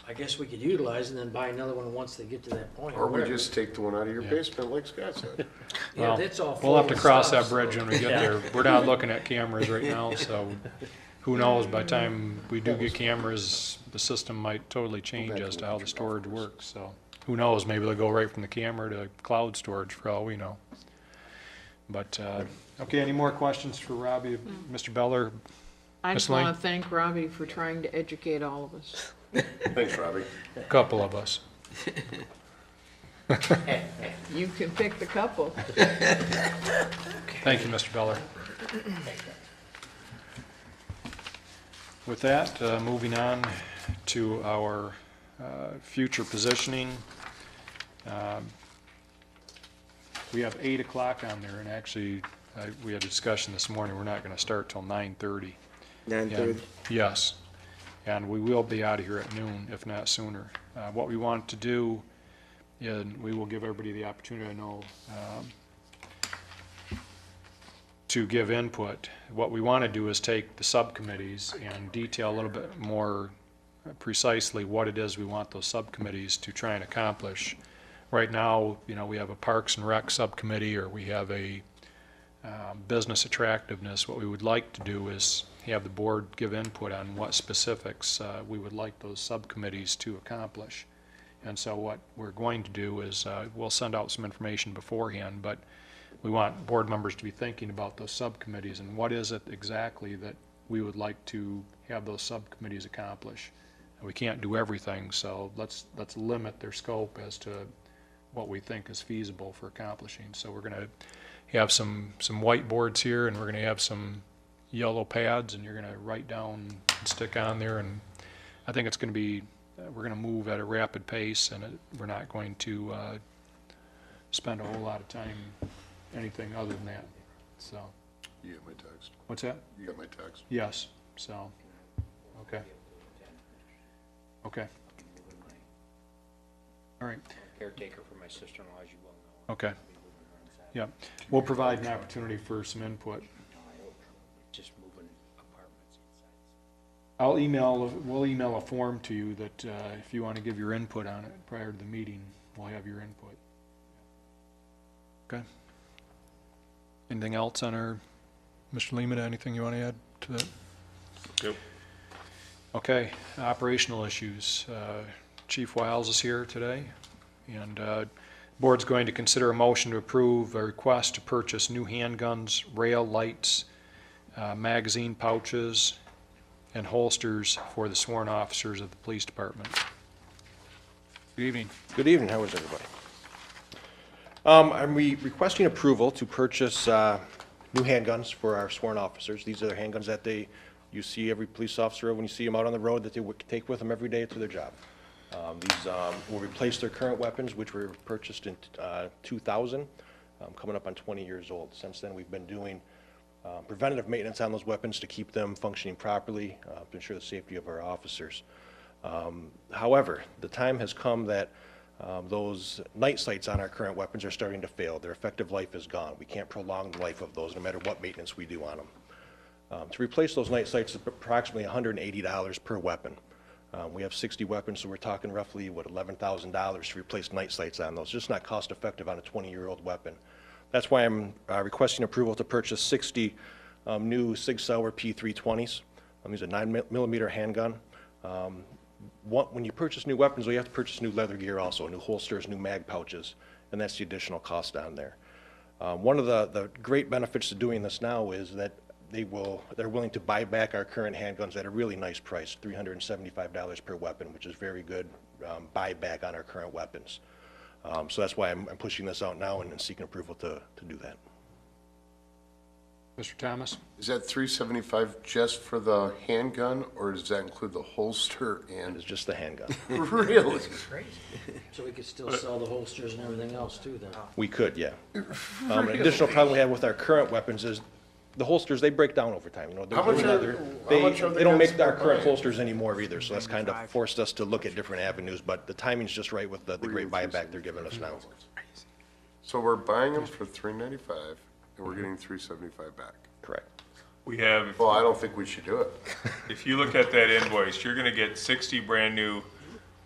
I guess we could utilize and then buy another one once they get to that point. Or we whatever. just take the one out of your Yeah. basement, like Scott said. Yeah, Well, that's all. we'll have to full cross stuff, that bridge so- when we get Yeah. there. We're not looking at cameras right now, so who knows, by the time we do get cameras, the system might totally change as to how the storage works, so. Who knows, maybe they'll go right from the camera to cloud storage for all we know. But, okay, any more questions for Robbie, Mr. Beller? I Ms. just Lane? want to thank Robbie for trying to educate all of us. Thanks, Robbie. A couple of us. You can pick the couple. Thank you, Mr. Beller. With that, moving on to our future positioning. We have 8 o'clock on there, and actually, we had a discussion this morning, we're not going to start till 9:30. 9:30? Yes, and we will be out of here at noon, if not sooner. What we want to do, and we will give everybody the opportunity, I know, to give input. What we want to do is take the subcommittees and detail a little bit more precisely what it is we want those subcommittees to try and accomplish. Right now, you know, we have a Parks and Rec subcommittee, or we have a business attractiveness. What we would like to do is have the board give input on what specifics we would like those subcommittees to accomplish. And so what we're going to do is we'll send out some information beforehand, but we want board members to be thinking about those subcommittees and what is it exactly that we would like to have those subcommittees accomplish. And we can't do everything, so let's limit their scope as to what we think is feasible for accomplishing. So we're going to have some whiteboards here, and we're going to have some yellow pads, and you're going to write down and stick on there. And I think it's going to be, we're going to move at a rapid pace, and we're not going to spend a whole lot of time anything other than that. So, You got my text. what's that? You got my text. Yes, so, okay. Okay. All right, Caretaker for my sister-in-law, as you well know. okay. Yeah, we'll provide an opportunity for some input. Just moving apartments inside. We'll email a form to you that if you want to give your input on it prior to the meeting, we'll have your input. Okay. Anything else on our, Mr. Lehman, anything you want to add to that? Yep. Okay, operational issues. Chief Wiles is here today, and board's going to consider a motion to approve a request to purchase new handguns, rail lights, magazine pouches, and holsters for the sworn officers of the police department. Good evening. Good evening, how is everybody? I'm requesting approval to purchase new handguns for our sworn officers. These are the handguns that you see every police officer when you see them out on the road that they take with them every day to their job. These will replace their current weapons, which were purchased in 2000, coming up on 20 years old. Since then, we've been doing preventative maintenance on those weapons to keep them functioning properly, to ensure the safety of our officers. However, the time has come that those night sights on our current weapons are starting to fail. Their effective life is gone. We can't prolong the life of those no matter what maintenance we do on them. To replace those night sights is approximately $180 per weapon. We have 60 weapons, so we're talking roughly, $11,000 to replace night sights on those. Just not cost effective on a 20-year-old weapon. That's why I'm requesting approval to purchase 60 new Sig Sauer P320s. These are 9mm handgun. When you purchase new weapons, you have to purchase new leather gear also, new holsters, new mag pouches, and that's the additional cost on there. One of the great benefits to doing this now is that they're willing to buy back our current handguns at a really nice price, $375 per weapon, which is very good buyback on our current weapons. So that's why I'm pushing this out now and seeking approval to do that. Mr. Thomas? Is that $375 just for the handgun, or does that include the holster and? It's just the handgun. Really? So we could still sell the holsters and everything else too then? We could, yeah. An additional problem we have with our current weapons is the holsters, they break down over time. You know, How much are they don't make our guns current buying? holsters anymore either, so that's kind of forced us to look at different avenues, but the timing's just right with the great buyback they're giving us now. So we're buying them for $395, and we're getting $375 back. Correct. We have, Well, I don't think we should do it. if you look at that invoice, you're gonna get 60 brand-new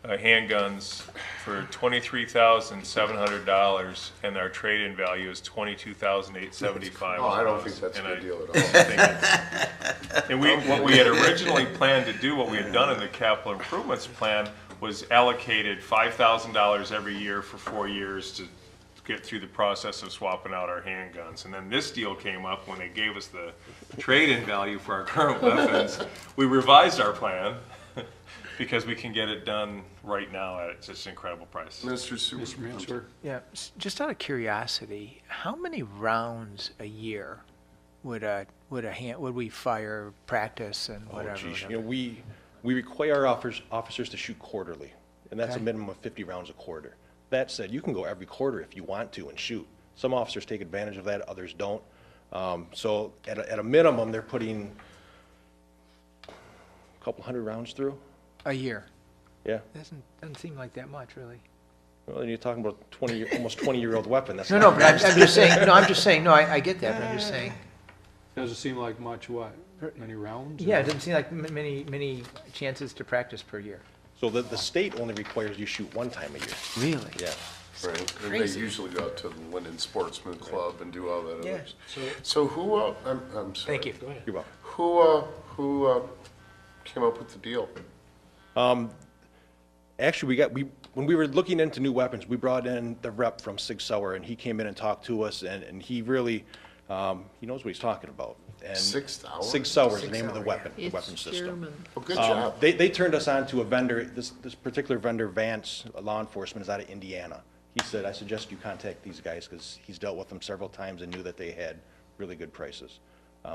handguns for $23,700, and our trade-in value is $22,875. Oh, I don't think that's a And good deal at all. And what we had originally planned to do, what we had done in the capital improvements plan, was allocated $5,000 every year for 4 years to get through the process of swapping out our handguns. And then this deal came up when they gave us the trade-in value for our current weapons. We revised our plan because we can get it done right now at just an incredible price. Mr. Super. Yeah, just out of curiosity, how many rounds a year would we fire, practice, and Oh, whatever? geez, you know, we require our officers to shoot quarterly, and that's a Okay. minimum of 50 rounds a quarter. That said, you can go every quarter if you want to and shoot. Some officers take advantage of that, others don't. So at a minimum, they're putting a couple hundred rounds through. A year? Yeah. Doesn't seem like that much, really. Well, you're talking about almost 20-year-old weapon. That's No, not but I'm just saying, I get that, but I'm just saying. Doesn't seem like much, what, many rounds? Yeah, it doesn't seem like many chances to practice per year. So the state only requires you shoot one time a year. Really? Yeah. Right, and they usually go out to the Linden Sportsman Club and do all that Yeah. other. So who, I'm sorry. Thank you. You're welcome. Who came up with the deal? Actually, when we were looking into new weapons, we brought in the rep from Sig Sauer, and he came in and talked to us, and he really, he knows what he's talking about. And Sig Sauer? Sig Sauer is the name of the weapon, the It's weapon system. German. Well, good job. They turned us on to a vendor, this particular vendor, Vance Law Enforcement, is out of Indiana. He said, I suggest you contact these guys, because he's dealt with them several times and knew that they had really good prices.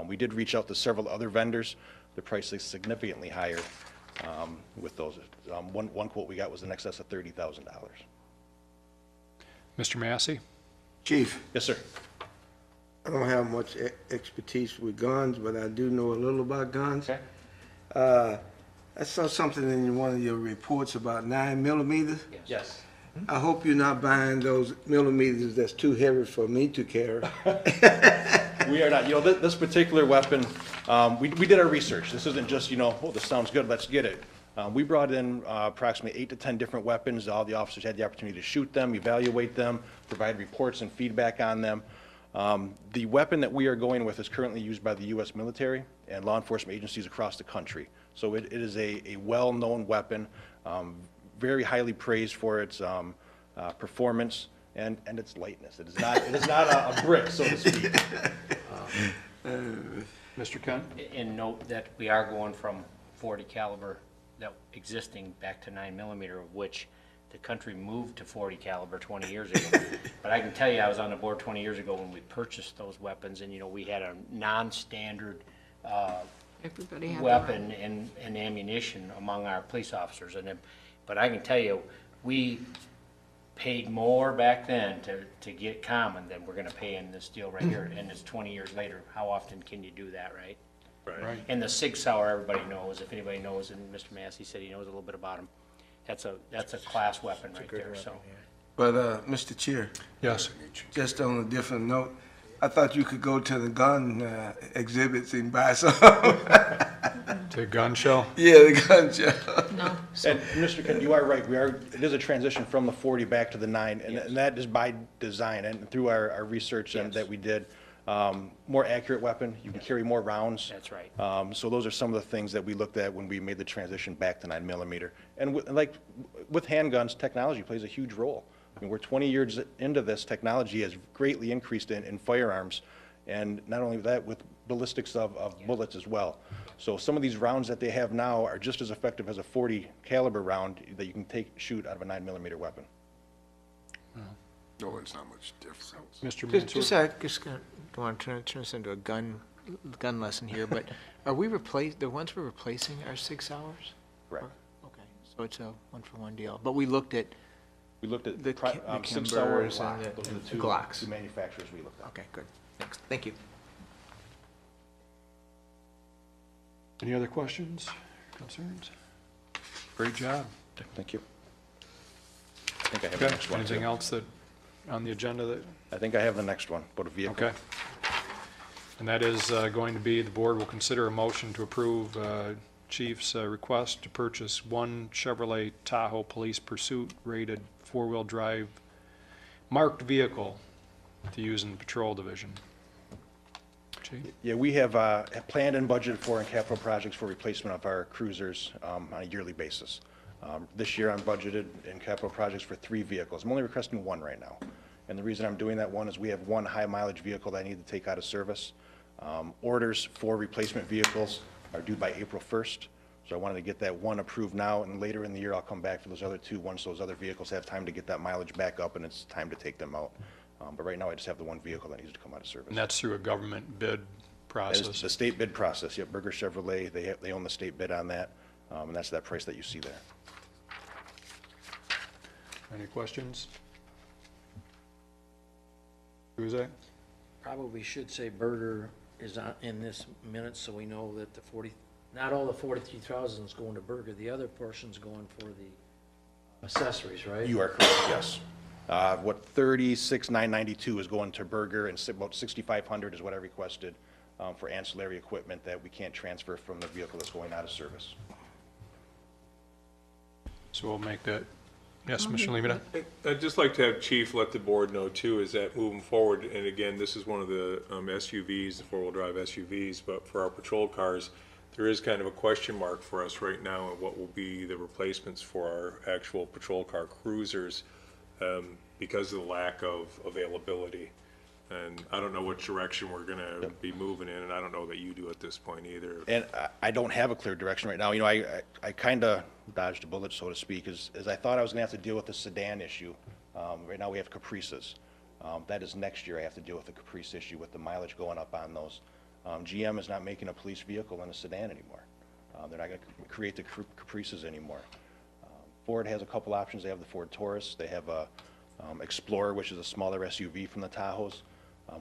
We did reach out to several other vendors. The price is significantly higher with those. One quote we got was in excess of $30,000. Mr. Massey? Chief, Yes, sir. I don't have much expertise with guns, but I do know a little about guns. Okay. I saw something in one of your reports about 9mm. Yes. I hope you're not buying those millimeters that's too heavy for me to carry. We are not. You know, this particular weapon, we did our research. This isn't just, oh, this sounds good, let's get it. We brought in approximately 8 to 10 different weapons. All the officers had the opportunity to shoot them, evaluate them, provide reports and feedback on them. The weapon that we are going with is currently used by the U.S. military and law enforcement agencies across the country. So it is a well-known weapon, very highly praised for its performance and its lightness. It is not a brick, so to speak. Mr. Kent? And note that we are going from 40 caliber that existing back to 9mm, of which the country moved to 40 caliber 20 years ago. But I can tell you, I was on the board 20 years ago when we purchased those weapons, and, you know, we had a non-standard Everybody had weapon and ammunition among our police officers. But I can tell you, we paid more back then to get common than we're gonna pay in this deal right here, and it's 20 years later. How often can you do that, right? Right. And the Sig Sauer, everybody knows, if anybody knows, and Mr. Massey said he knows a little bit about them, that's a class weapon right there, so. But, Mr. Chair, Yes. just on a different note, I thought you could go to the gun exhibits and buy some. To gun show? Yeah, the gun show. No. And Mr. Kent, you are right. It is a transition from the 40 back to the 9, and that is by design and through our research that we did. More accurate weapon, you can carry more rounds. That's right. So those are some of the things that we looked at when we made the transition back to 9mm. And with handguns, technology plays a huge role. I mean, we're 20 years into this, technology has greatly increased in firearms, and not only that, with ballistics of bullets as well. So some of these rounds that they have now are just as effective as a 40 caliber round that you can shoot out of a 9mm weapon. No, it's not much difference. Mr. Just Mansour? don't want to turn this into a gun lesson here, but are we the ones we're replacing are 6 hours? Correct. Okay, so it's a one-for-one deal. But we looked at We looked at the Sig Sauer and Kimbers Glock. and Those are the the Glocks. two manufacturers we looked at. Okay, good. Thanks. Thank you. Any other questions, concerns? Great job. Thank you. I think I have the Okay, next one, anything too. else that, on the agenda that, I think I have the next one, about a vehicle. okay. And that is going to be, the board will consider a motion to approve Chief's request to purchase one Chevrolet Tahoe Police Pursuit rated four-wheel drive marked vehicle to use in the patrol division. Chief? Yeah, we have planned and budgeted for in capital projects for replacement of our cruisers on a yearly basis. This year, I'm budgeted in capital projects for 3 vehicles. I'm only requesting 1 right now. And the reason I'm doing that one is we have 1 high-mileage vehicle that I need to take out of service. Orders for replacement vehicles are due by April 1st. So I wanted to get that one approved now, and later in the year, I'll come back for those other 2 once those other vehicles have time to get that mileage back up and it's time to take them out. But right now, I just have the 1 vehicle that needs to come out of service. And that's through a government bid That is process. the state bid process, yep, Berger Chevrolet, they own the state bid on that, and that's that price that you see there. Any questions? Jose? Probably should say Berger is in this minute, so we know that not all the 43,000 is going to Berger, the other portion's going for the accessories, right? You are correct, yes. 36,992 is going to Berger, and about 6,500 is what I requested for ancillary equipment that we can't transfer from the vehicle that's going out of service. So we'll make that, yes, Mr. Levita? I'd just like to have Chief let the board know too, is that moving forward, and again, this is one of the SUVs, the four-wheel drive SUVs, but for our patrol cars, there is kind of a question mark for us right now on what will be the replacements for our actual patrol car cruisers because of the lack of availability. And I don't know which direction we're gonna be moving in, and I don't know that you do at this point either. And I don't have a clear direction right now. You know, I kind of dodged a bullet, so to speak, as I thought I was going to have to deal with the sedan issue. Right now we have Caprices. That is next year I have to deal with the Caprice issue with the mileage going up on those. GM is not making a police vehicle in a sedan anymore. They're not going to create the Caprices anymore. Ford has a couple options. They have the Ford Taurus. They have a Explorer, which is a smaller SUV from the Tahoes.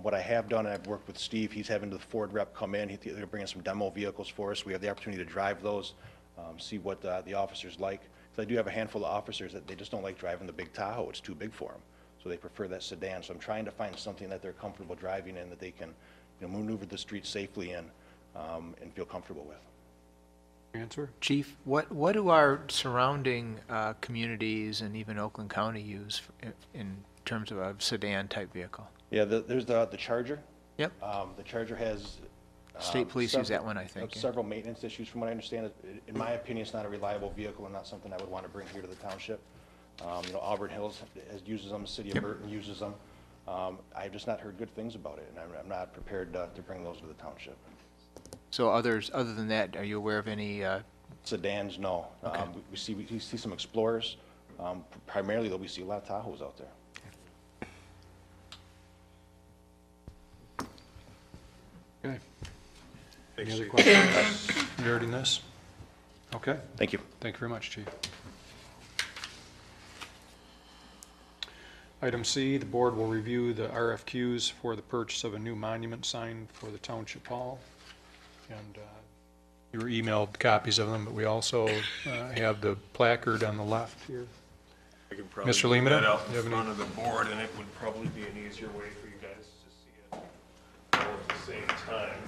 What I have done, and I've worked with Steve, he's having the Ford rep come in. They're bringing some demo vehicles for us. We have the opportunity to drive those, see what the officers like. Because I do have a handful of officers that they just don't like driving the big Tahoe. It's too big for them. So they prefer that sedan. So I'm trying to find something that they're comfortable driving in, that they can maneuver the streets safely in and feel comfortable with. Answer? Chief, what do our surrounding communities and even Oakland County use in terms of a sedan-type vehicle? Yeah, there's the Charger. Yep. The Charger has. State police use that one, I think. Several maintenance issues, from what I understand. In my opinion, it's not a reliable vehicle and not something I would want to bring here to the township. Auburn Hills uses them, the city of Burton uses them. I've just not heard good things about it, and I'm not prepared to bring those to the township. So other than that, are you aware of any, Sedans, no. Okay. We see some Explorers. Primarily, though, we see a lot of Tahoes out there. Okay. Any Thanks, other Chief. questions regarding this? Okay, Thank you. thank you very much, Chief. Item C, the board will review the RFQs for the purchase of a new monument sign for the Township Hall. And you were emailed copies of them, but we also have the placard on the left here. I can probably Mr. put Lehman, that out you have in any- front of the board, and it would probably be an easier way for you guys to see it all at the same time.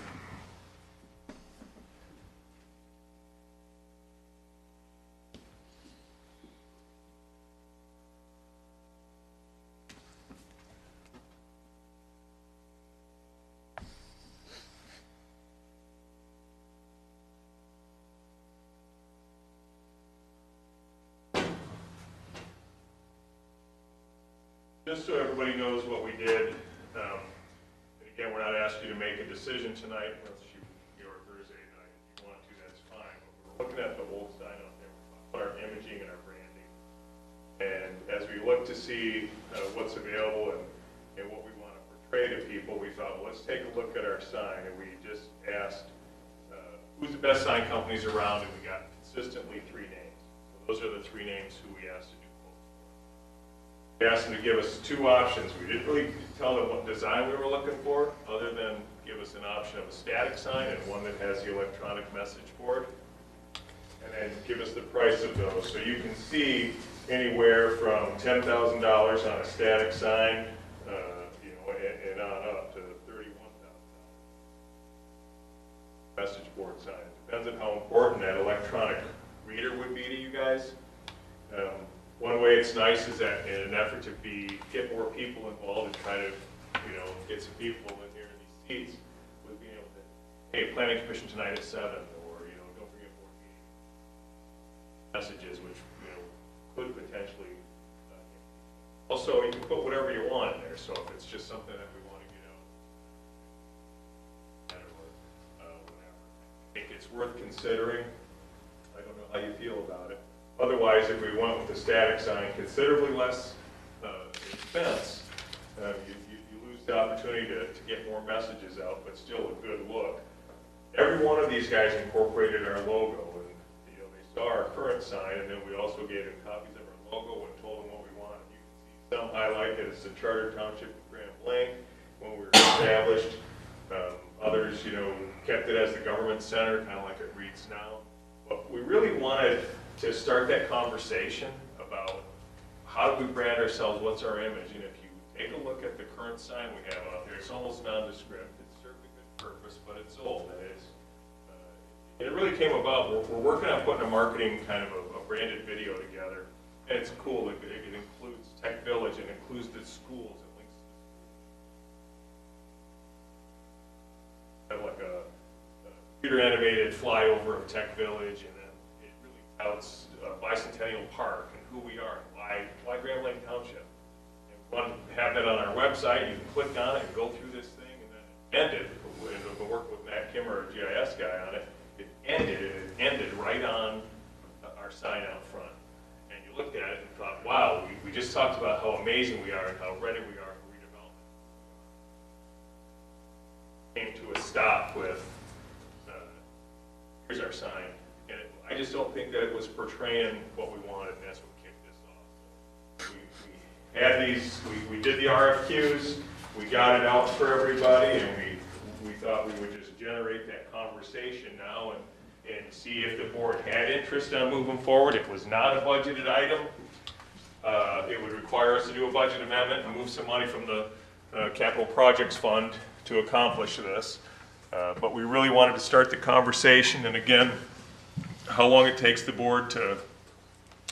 Just so everybody knows what we did, and again, we're not asking you to make a decision tonight, unless your Thursday night, if you want to, that's fine. But we're looking at the old sign out there, we our imaging and our branding. And as we look to see what's available and what we want to portray to people, we thought, well, let's take a look at our sign, and we just asked, who's the best sign companies around, and we got consistently 3 names. So those are the 3 names who we asked to do quotes for. We asked them to give us 2 options. We didn't really tell them what design we were looking for, other than give us an option of a static sign and one that has the electronic message board, and then give us the price of those. So you can see anywhere from $10,000 on a static sign, and on up to $31,000 message board sign. Depends on how important that electronic reader would be to you guys. One way it's nice is that in an effort to get more people involved and try to, get some people in here in these seats, with being able to, hey, planning commission tonight at 7, or, don't forget board meeting messages, which, could potentially, also, you can put whatever you want in there, so if it's just something that we want to get out, or whatever. I think it's worth considering. I don't know how you feel about it. Otherwise, if we went with the static sign, considerably less expense, you lose the opportunity to get more messages out, but still a good look. Every one of these guys incorporated our logo, and they saw our current sign, and then we also gave them copies of our logo and told them what we wanted. You can see some highlighted as the Charter Township of Grand Blanc when we were established. Others, kept it as the government center, kind of like it reads now. But we really wanted to start that conversation about how do we brand ourselves, what's our image, and if you take a look at the current sign we have out there, it's almost nondescript. It's served a good purpose, but it's old, and it really came about, we're working on putting a marketing kind of a branded video together, and it's cool. It includes Tech Village, it includes the schools, it links to the schools. Kind of like a computer animated flyover of Tech Village, and then it really touts Bicentennial Park and who we are, and why Grand Blanc Township. And we want to have that on our website. You can click on it and go through this thing, and then it ended. We've been working with Matt Kimmer, our GIS guy, on it. It ended right on our sign out front. And you looked at it and thought, wow, we just talked about how amazing we are and how ready we are for redevelopment. Came to a stop with, here's our sign. And I just don't think that it was portraying what we wanted, and that's what kicked this off. We had these, we did the RFQs, we got it out for everybody, and we thought we would just generate that conversation now and see if the board had interest on moving forward. It was not a budgeted item. It would require us to do a budget amendment and move some money from the capital projects fund to accomplish this. But we really wanted to start the conversation, and again, how long it takes the board to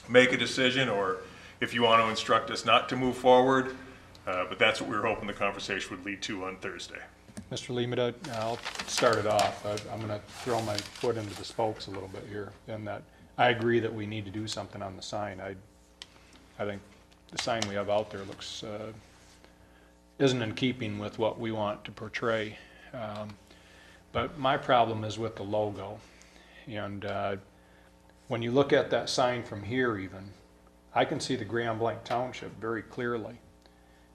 make a decision, or if you want to instruct us not to move forward, But that's what we were hoping the conversation would lead to on Thursday. Mr. Limita, I'll start it off. I'm going to throw my foot into the spokes a little bit here, in that I agree that we need to do something on the sign. I think the sign we have out there looks, isn't in keeping with what we want to portray. But my problem is with the logo. And when you look at that sign from here even, I can see the Grand Blanc Township very clearly.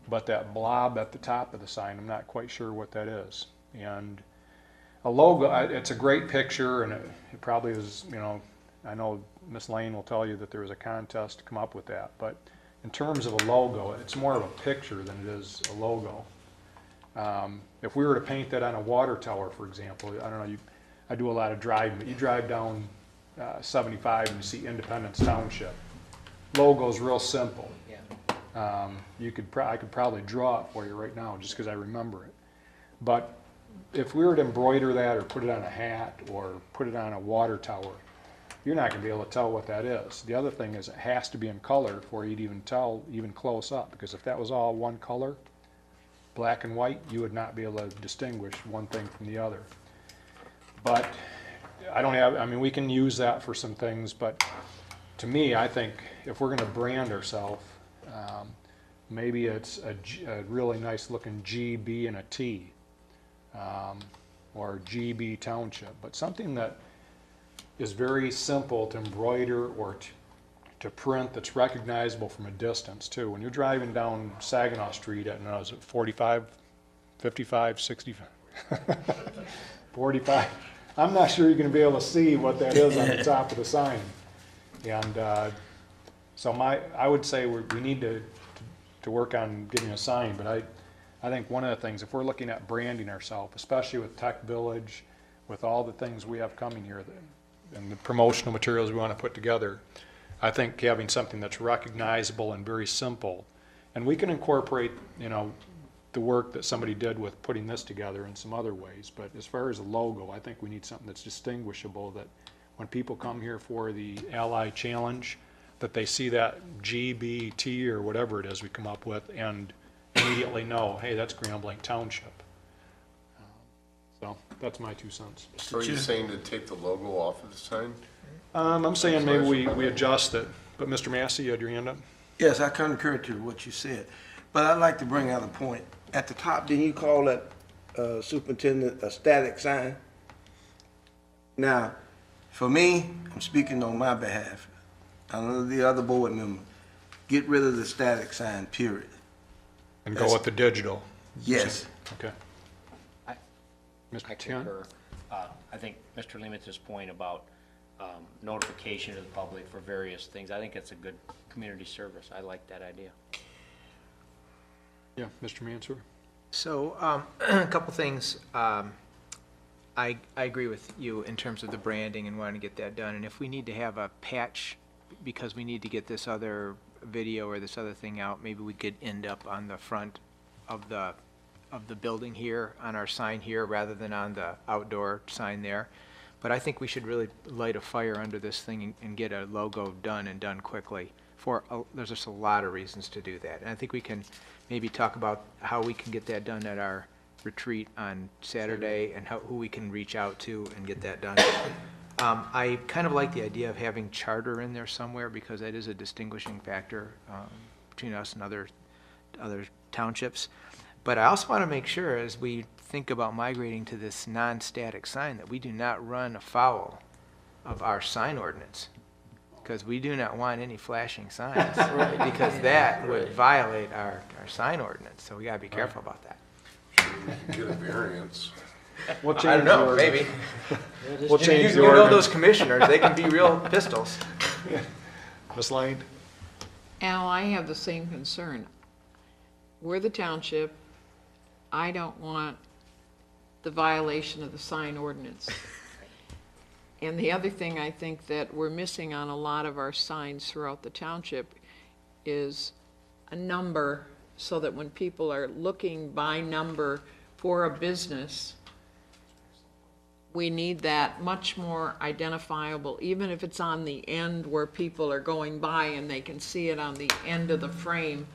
But that blob at the top of the sign, I'm not quite sure what that is. And a logo, it's a great picture, and it probably is, you know, I know Miss Lane will tell you that there was a contest to come up with that. But in terms of a logo, it's more of a picture than it is a logo. If we were to paint that on a water tower, for example, I don't know, I do a lot of driving, but you drive down 75 and you see Independence Township. Logo's real simple. I could probably draw it for you right now just because I remember it. But if we were to embroider that or put it on a hat or put it on a water tower, you're not going to be able to tell what that is. The other thing is it has to be in color for you to even tell, even close up, because if that was all one color, black and white, you would not be able to distinguish one thing from the other. But I mean, we can use that for some things, but to me, I think if we're going to brand ourselves, maybe it's a really nice looking GB and a T, or GB Township, but something that is very simple to embroider or to print, that's recognizable from a distance too. When you're driving down Saginaw Street at, is it 45, 55, 65, 45, I'm not sure you're going to be able to see what that is on the top of the sign. And so I would say we need to work on getting a sign, but I think one of the things, if we're looking at branding ourselves, especially with Tech Village, with all the things we have coming here, and the promotional materials we want to put together, I think having something that's recognizable and very simple, and we can incorporate, you know, the work that somebody did with putting this together in some other ways, but as far as a logo, I think we need something that's distinguishable, that when people come here for the Ally Challenge, that they see that GBT or whatever it is we come up with and immediately know, hey, that's Grand Blanc Township. So that's my 2 cents. So are you saying to take the logo off of the sign? I'm saying maybe we adjust it, but Mr. Massey, you had your hand up? Yes, I concur to what you said, but I'd like to bring out a point. At the top, didn't you call that, Superintendent, a static sign? Now, for me, I'm speaking on my behalf. I know the other board member, get rid of the static sign, period. And go with the digital? Yes. Okay. Mr. I Tian? concur. I think Mr. Limita's point about notification to the public for various things, I think it's a good community service. I like that idea. Yeah, Mr. Mansur? So, a couple things. I agree with you in terms of the branding and wanting to get that done. And if we need to have a patch because we need to get this other video or this other thing out, maybe we could end up on the front of the building here, on our sign here, rather than on the outdoor sign there. But I think we should really light a fire under this thing and get a logo done and done quickly. There's just a lot of reasons to do that. And I think we can maybe talk about how we can get that done at our retreat on Saturday and who we can reach out to and get that done. I kind of like the idea of having charter in there somewhere because that is a distinguishing factor between us and other townships. But I also want to make sure as we think about migrating to this non-static sign that we do not run afoul of our sign ordinance, because we do not want any flashing signs because that would violate our sign ordinance. So we got to be careful about that. Get a variance. We'll I change don't know, the maybe. We'll change the You know ordinance. those commissioners, they can be real pistols. Ms. Lane? Al, I have the same concern. We're the township. I don't want the violation of the sign ordinance. And the other thing I think that we're missing on a lot of our signs throughout the township is a number, so that when people are looking by number for a business, we need that much more identifiable, even if it's on the end where people are going by and they can see it on the end of the frame.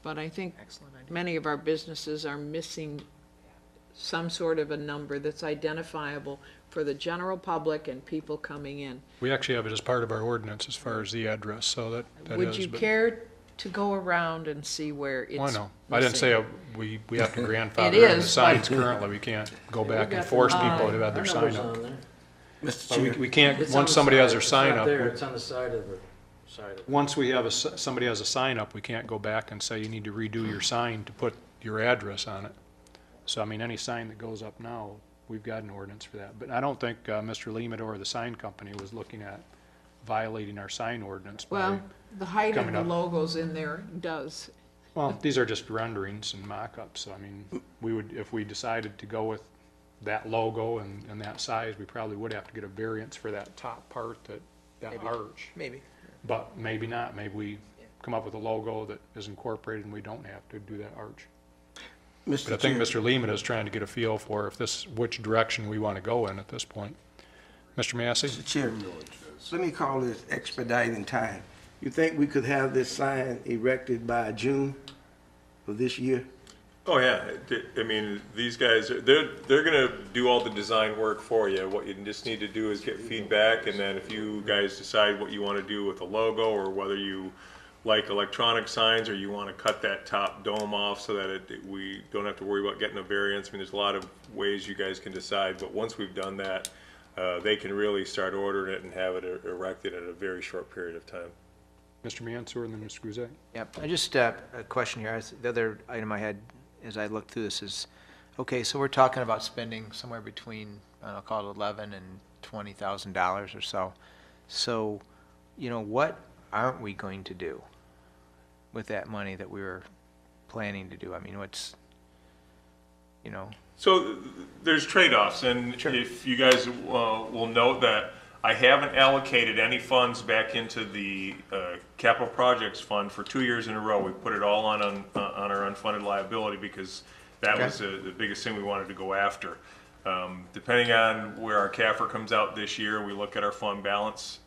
But I think Excellent many of our businesses are missing some sort of a number that's identifiable for the general public and people coming in. We actually have it as part of our ordinance as far as the address, so that is. Would you but- care to go around and see where it's Oh, I know. I didn't missing? say we have to grandfather It in the is, signs but- currently. We can't go We back got and the- force people to have our their sign numbers up. on there. Mr. But Chair, we can't, It's on once the somebody has side. their It's sign not up, there, it's on the side of it. once we have somebody has a sign up, we can't go back and say you need to redo your sign to put your address on it. So, I mean, any sign that goes up now, we've got an ordinance for that. But I don't think Mr. Leamet or the sign company was looking at violating our sign ordinance by, Well, the height of coming the up. logos in there does. well, these are just renderings and mock-ups. So, I mean, we would, if we decided to go with that logo and that size, we probably would have to get a variance for that top part, that arch. Maybe. But maybe not. Maybe we come up with a logo that is incorporated and we don't have to do that arch. But I Mr. think Chair, Mr. Lehman is trying to get a feel for which direction we want to go in at this point. Mr. Massey? Mr. Chair, let me call this expediting time. You think we could have this sign erected by June of this year? Oh, yeah. I mean, these guys, they're gonna do all the design work for you. What you just need to do is get feedback, and then if you guys decide what you want to do with the logo, or whether you like electronic signs, or you want to cut that top dome off so that we don't have to worry about getting a variance. I mean, there's a lot of ways you guys can decide, but once we've done that, they can really start ordering it and have it erected in a very short period of time. Mr. Mansour and then Mr. Guzek. Yep, I just, a question here, the other item I had as I looked through this is, okay, so we're talking about spending somewhere between, I'll call it $11,000 and $20,000 or so. So, what aren't we going to do with that money that we were planning to do? I mean, So there's trade-offs, and if you guys will note that I haven't allocated any funds back into the capital projects fund for 2 years in a row. We put it all on our unfunded liability because that was the biggest thing we wanted to go after. Depending on where our CAFR comes out this year, we look at our fund balance.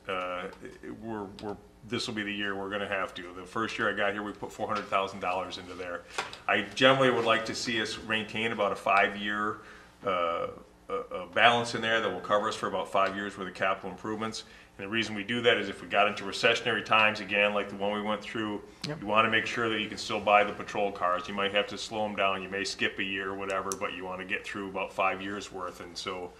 This will be the year we're going to have to. The first year I got here, we put $400,000 into there. I generally would like to see us maintain about a 5-year balance in there that will cover us for about 5 years worth of capital improvements. And the reason we do that is if we got into recessionary times, again, like the one we went through, you want to make sure that you can still buy the patrol cars. You might have to slow them down. You may skip a year or whatever, but you want to get through about 5 years worth. And so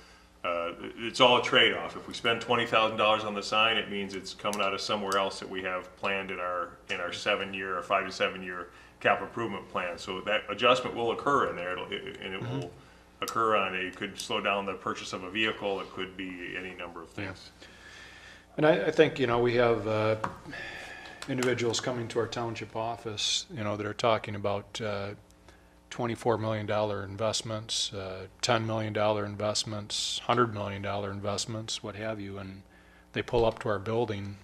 it's all a trade-off. If we spend $20,000 on the sign, it means it's coming out of somewhere else that we have planned in our 7-year or 5 to 7 year capital improvement plan. So that adjustment will occur in there, and it will occur on it could slow down the purchase of a vehicle. It could be any number of things. And I think, we have individuals coming to our township office, that are talking about $24 million investments, $10 million investments, $100 million investments, what have you, and they pull up to our building.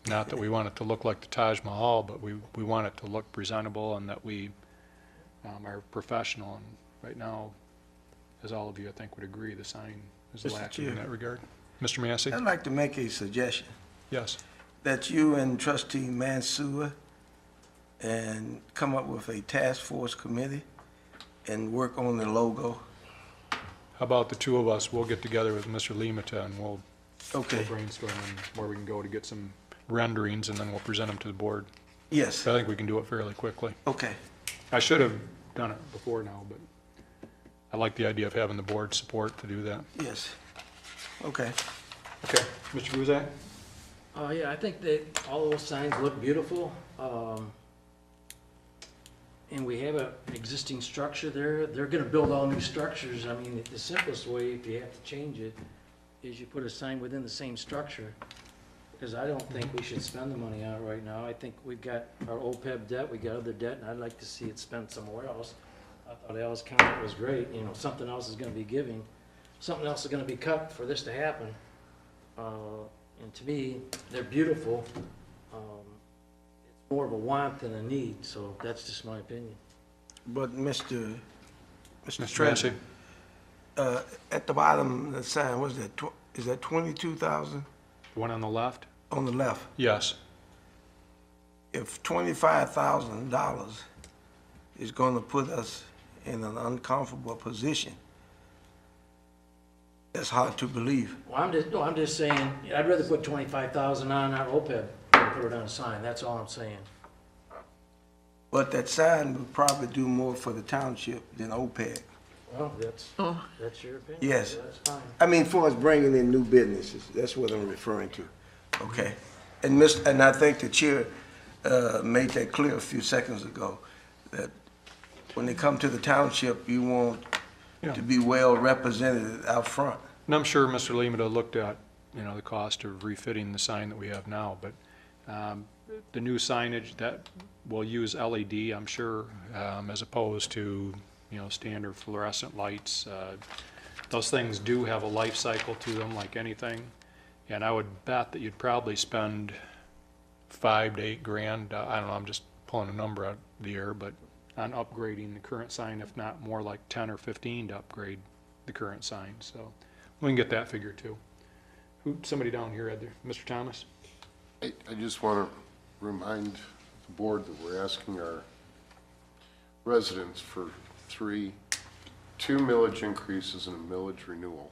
Not that we want it to look like the Taj Mahal, but we want it to look presentable and that we are professional. And right now, as all of you, I think, would agree, the sign is Mr. lacking in Chair. that regard. Mr. Massey? I'd like to make a suggestion Yes. that you and Trustee Mansour and come up with a task force committee and work on the logo. How about the two of us, we'll get together with Mr. Limata and we'll Okay, brainstorm on where we can go to get some renderings and then we'll present them to the board. yes, I think we can do it fairly quickly. okay. I should have done it before now, but I like the idea of having the board support to do that. Yes. Okay. Okay. Mr. Guzak? Yeah, I think that all those signs look beautiful. And we have an existing structure there. They're gonna build all new structures. I mean, the simplest way, if you have to change it, is you put a sign within the same structure. Because I don't think we should spend the money on it right now. I think we've got our OPEB debt, we got other debt, and I'd like to see it spent somewhere else. I thought Al's comment was great, something else is gonna be giving, something else is gonna be cut for this to happen. And to me, they're beautiful. It's more of a want than a need, so that's just my opinion. But Mr. Mr. Massey? Treasurer, at the bottom of the sign, what's that, is that 22,000 The one on the left? on the left? Yes. If $25,000 is gonna put us in an uncomfortable position. That's hard to believe. Well, I'm just saying, I'd rather put 25,000 on our OPEB than put it on a sign, that's all I'm saying. But that sign would probably do more for the township than OPEC. Well, that's your opinion. Yes. So that's fine. I mean, for us bringing in new businesses, that's what I'm referring to, okay? And I think the chair, made that clear a few seconds ago, that when they come to the township, you want to be well represented out front. And I'm sure Mr. Limita looked at, the cost of refitting the sign that we have now, but the new signage that will use LED, I'm sure, as opposed to, standard fluorescent lights. Those things do have a life cycle to them like anything, and I would bet that you'd probably spend $5 to $8 grand, I don't know, I'm just pulling a number out of the air, but on upgrading the current sign, if not more like 10 or 15 to upgrade the current sign, so we can get that figure too. Somebody down here, Mr. Thomas? I just want to remind the board that we're asking our residents for two millage increases and a millage renewal.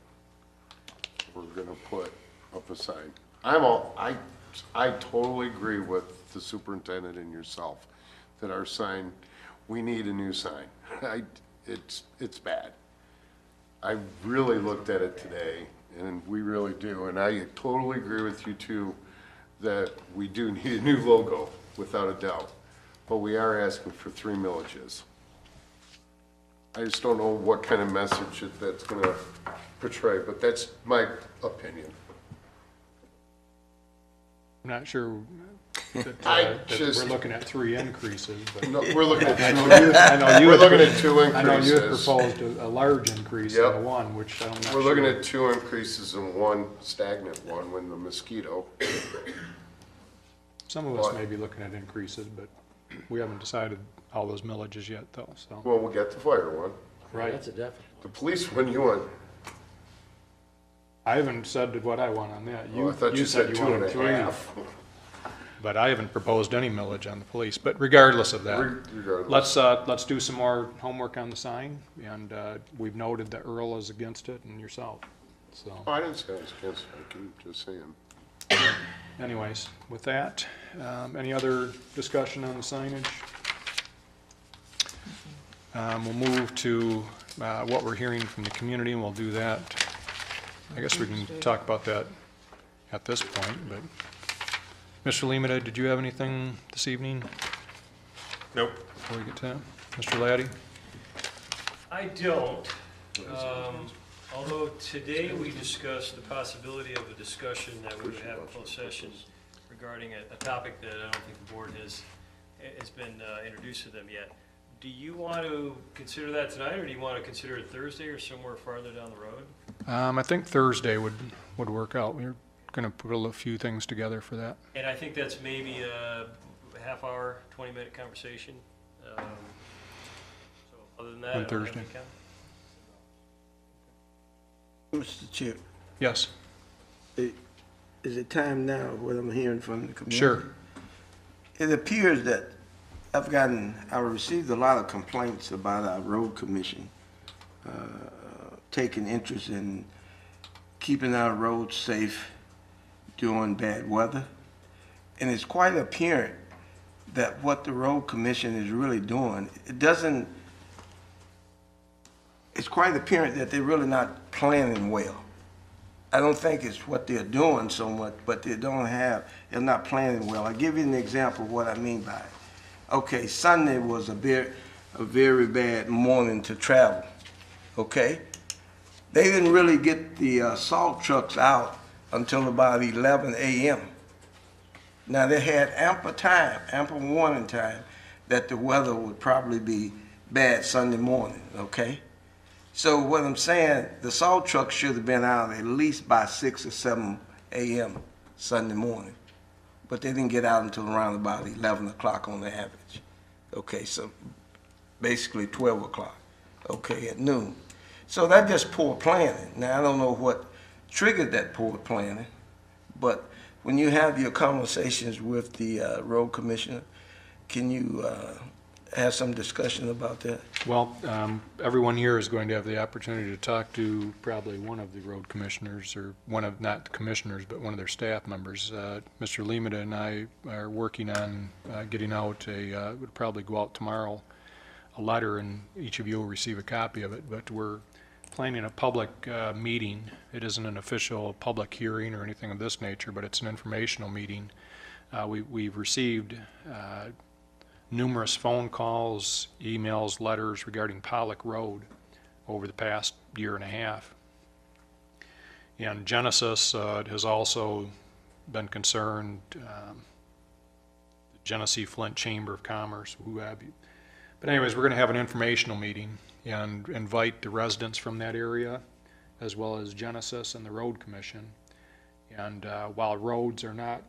We're going to put up a sign. I totally agree with the superintendent and yourself that our sign, we need a new sign. It's bad. I really looked at it today, and we really do, and I totally agree with you too that we do need a new logo, without a doubt, but we are asking for 3 millages. I just don't know what kind of message that's going to portray, but that's my opinion. I'm not sure that, that we're looking at 3 increases, but No, we're looking at we're looking at 2 increases. I know you had proposed a large increase in the one, which I'm not sure. We're looking at 2 increases and 1 stagnant one when the mosquito. Some of us may be looking at increases, but we haven't decided all those millages yet, though, so. Well, we'll get the fire one. Right. That's a definite. The police one, you want, I haven't said what I want on that. I thought you said 2.5. But I haven't proposed any millage on the police, but regardless of that, Regardless. let's do some more homework on the sign, and we've noted that Earl is against it and yourself, so. Oh, I didn't say I was against it, I'm just saying. Anyways, with that, any other discussion on the signage? We'll move to what we're hearing from the community, and we'll do that. I guess we can talk about that at this point, but Mr. Limita, did you have anything this evening Nope. before we get to that? Mr. Laddie? I don't. Although today we discussed the possibility of a discussion that we would have a closed session regarding a topic that I don't think the board has been introduced to them yet. Do you want to consider that tonight, or do you want to consider it Thursday or somewhere farther down the road? I think Thursday would work out. We're going to put a few things together for that. And I think that's maybe a half-hour, 20-minute conversation. So other than that, On I don't have Thursday. any comment. Mr. Chair, Yes, is it time now, what I'm hearing from the community? sure. It appears that I received a lot of complaints about our road commission taking interest in keeping our roads safe during bad weather. And it's quite apparent that what the road commission is really doing, it's quite apparent that they're really not planning well. I don't think it's what they're doing so much, but they're not planning well. I'll give you an example of what I mean by it. Okay, Sunday was a very bad morning to travel, okay? They didn't really get the salt trucks out until about 11 a.m. Now, they had ample warning time that the weather would probably be bad Sunday morning, okay? So what I'm saying, the salt truck should have been out at least by 6 or 7 a.m. Sunday morning. But they didn't get out until around about 11 o'clock on the average. Okay, so basically 12 o'clock, okay, at noon. So that's just poor planning. Now, I don't know what triggered that poor planning, but when you have your conversations with the road commissioner, can you have some discussion about that? Well, everyone here is going to have the opportunity to talk to probably one of the road commissioners, or one of, not the commissioners, but one of their staff members. Mr. Limita and I are working on getting out would probably go out tomorrow, a letter, and each of you will receive a copy of it, but we're planning a public meeting. It isn't an official public hearing or anything of this nature, but it's an informational meeting. We've received numerous phone calls, emails, letters regarding Pollock Road over the past year and a half. And Genesis has also been concerned, the Genesee Flint Chamber of Commerce, who have you. But anyways, we're going to have an informational meeting and invite the residents from that area, as well as Genesis and the Road Commission. And while roads are not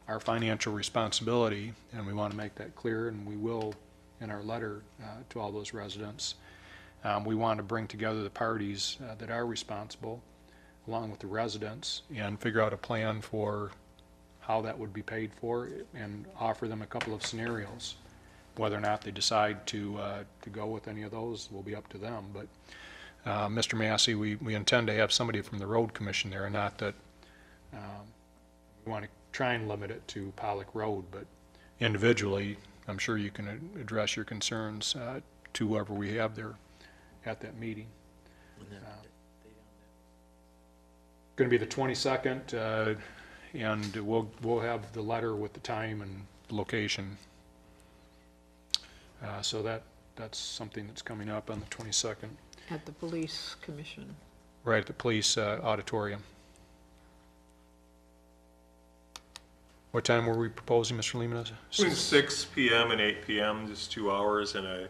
our financial responsibility, and we want to make that clear, and we will in our letter to all those residents, we want to bring together the parties that are responsible, along with the residents, and figure out a plan for how that would be paid for, and offer them a couple of scenarios. Whether or not they decide to go with any of those will be up to them. But Mr. Massey, we intend to have somebody from the Road Commission there, and not that we want to try and limit it to Pollock Road, but individually, I'm sure you can address your concerns to whoever we have there at that meeting. Going to be the 22nd, and we'll have the letter with the time and location. So that's something that's coming up on the 22nd. At the police commission. Right at the police auditorium. What time were we proposing, Mr. Lehman? Between 6 p.m. and 8 p.m., just 2 hours, and I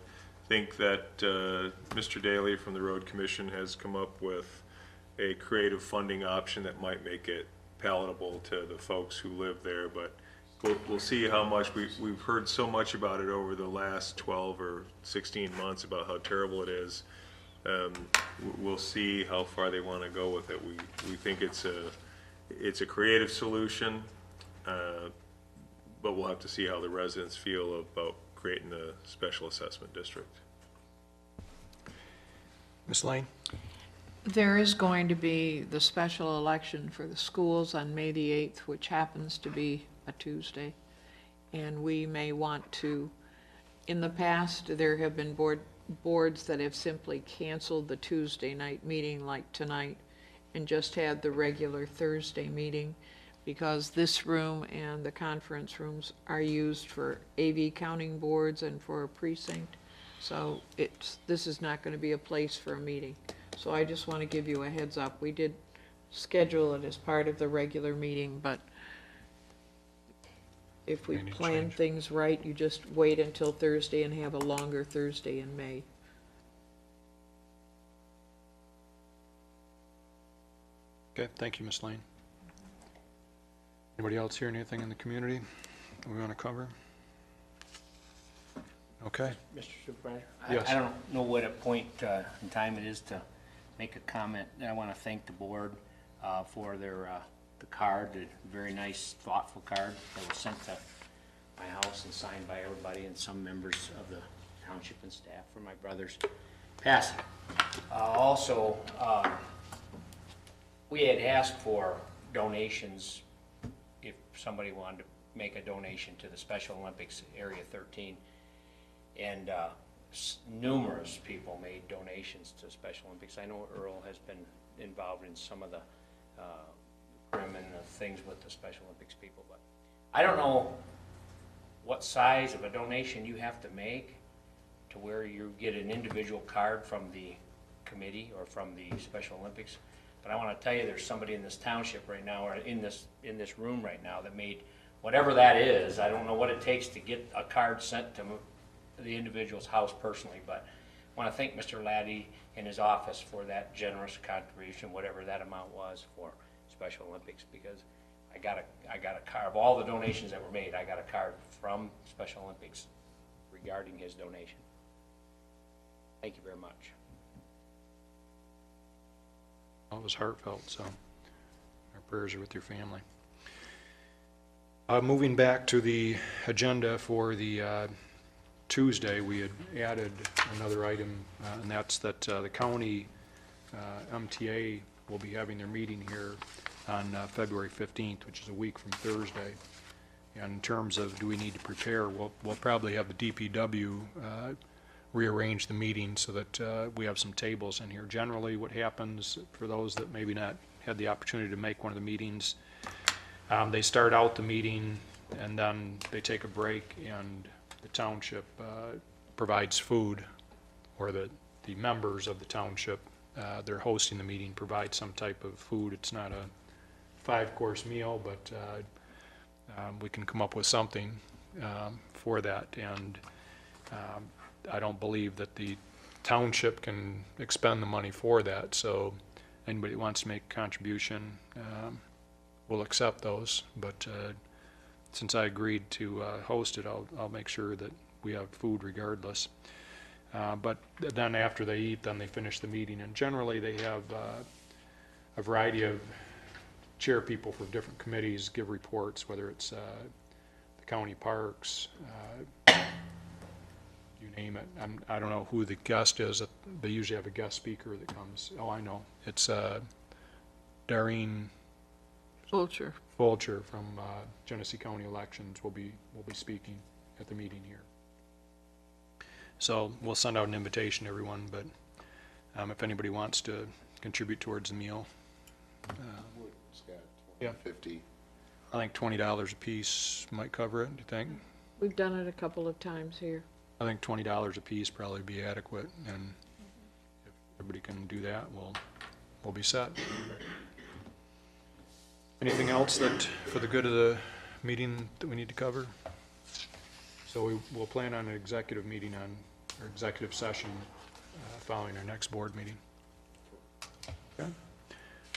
think that Mr. Daly from the Road Commission has come up with a creative funding option that might make it palatable to the folks who live there, but we'll see how much. We've heard so much about it over the last 12 or 16 months about how terrible it is. We'll see how far they want to go with it. We think it's a creative solution, but we'll have to see how the residents feel about creating a special assessment district. Ms. Lane? There is going to be the special election for the schools on May the 8th, which happens to be a Tuesday. And we may want to, in the past, there have been boards that have simply canceled the Tuesday night meeting like tonight and just had the regular Thursday meeting, because this room and the conference rooms are used for AV counting boards and for a precinct. So this is not going to be a place for a meeting. So I just want to give you a heads up. We did schedule it as part of the regular meeting, but if we plan things right, you just wait until Thursday and have a longer Thursday in May. Okay, thank you, Ms. Lane. Anybody else hear anything in the community that we want to cover? Okay. Mr. Supervisor? Yes. I don't know what a point in time it is to make a comment. I want to thank the board for their the card, the very nice, thoughtful card that was sent to my house and signed by everybody and some members of the township and staff for my brother's passing. Also, we had asked for donations if somebody wanted to make a donation to the Special Olympics Area 13. And numerous people made donations to Special Olympics. I know Earl has been involved in some of the trim and the things with the Special Olympics people, but I don't know what size of a donation you have to make to where you get an individual card from the committee or from the Special Olympics. But I want to tell you, there's somebody in this township right now, or in this room right now, that made whatever that is. I don't know what it takes to get a card sent to the individual's house personally, but I want to thank Mr. Laddie and his office for that generous contribution, whatever that amount was for Special Olympics, because I got a card of all the donations that were made. I got a card from Special Olympics regarding his donation. Thank you very much. Well, it was heartfelt, so our prayers are with your family. Moving back to the agenda for the Tuesday, we had added another item, and that's that the county MTA will be having their meeting here on February 15th, which is a week from Thursday. And in terms of do we need to prepare, we'll probably have the DPW rearrange the meeting so that we have some tables in here. Generally, what happens, for those that maybe not had the opportunity to make one of the meetings, they start out the meeting and then they take a break, and the township provides food, or the members of the township, they're hosting the meeting, provide some type of food. It's not a 5-course meal, but we can come up with something for that. And I don't believe that the township can expend the money for that, so anybody that wants to make a contribution, will accept those. But since I agreed to host it, I'll make sure that we have food regardless. But then after they eat, then they finish the meeting, and generally they have a variety of chair people for different committees give reports, whether it's the county parks, you name it. I don't know who the guest is. They usually have a guest speaker that comes. Oh, I know. It's Darlene Fulcher. from Genesee County Elections will be speaking at the meeting here. So we'll send out an invitation to everyone, but if anybody wants to contribute towards the meal, yeah, 50. I think $20 a piece might cover it. Do you think? We've done it a couple of times here. I think $20 a piece probably be adequate, and if everybody can do that, we'll be set. Anything else that, for the good of the meeting, that we need to cover? So we'll plan on an executive meeting or executive session following our next board meeting. Okay.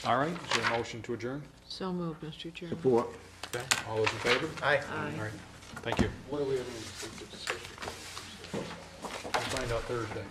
All right, is there a motion to adjourn? So moved, Mr. Chairman. Support. Okay, all those in favor? Aye. Aye. All right, thank you. What do we have in executive session? We'll find out Thursday.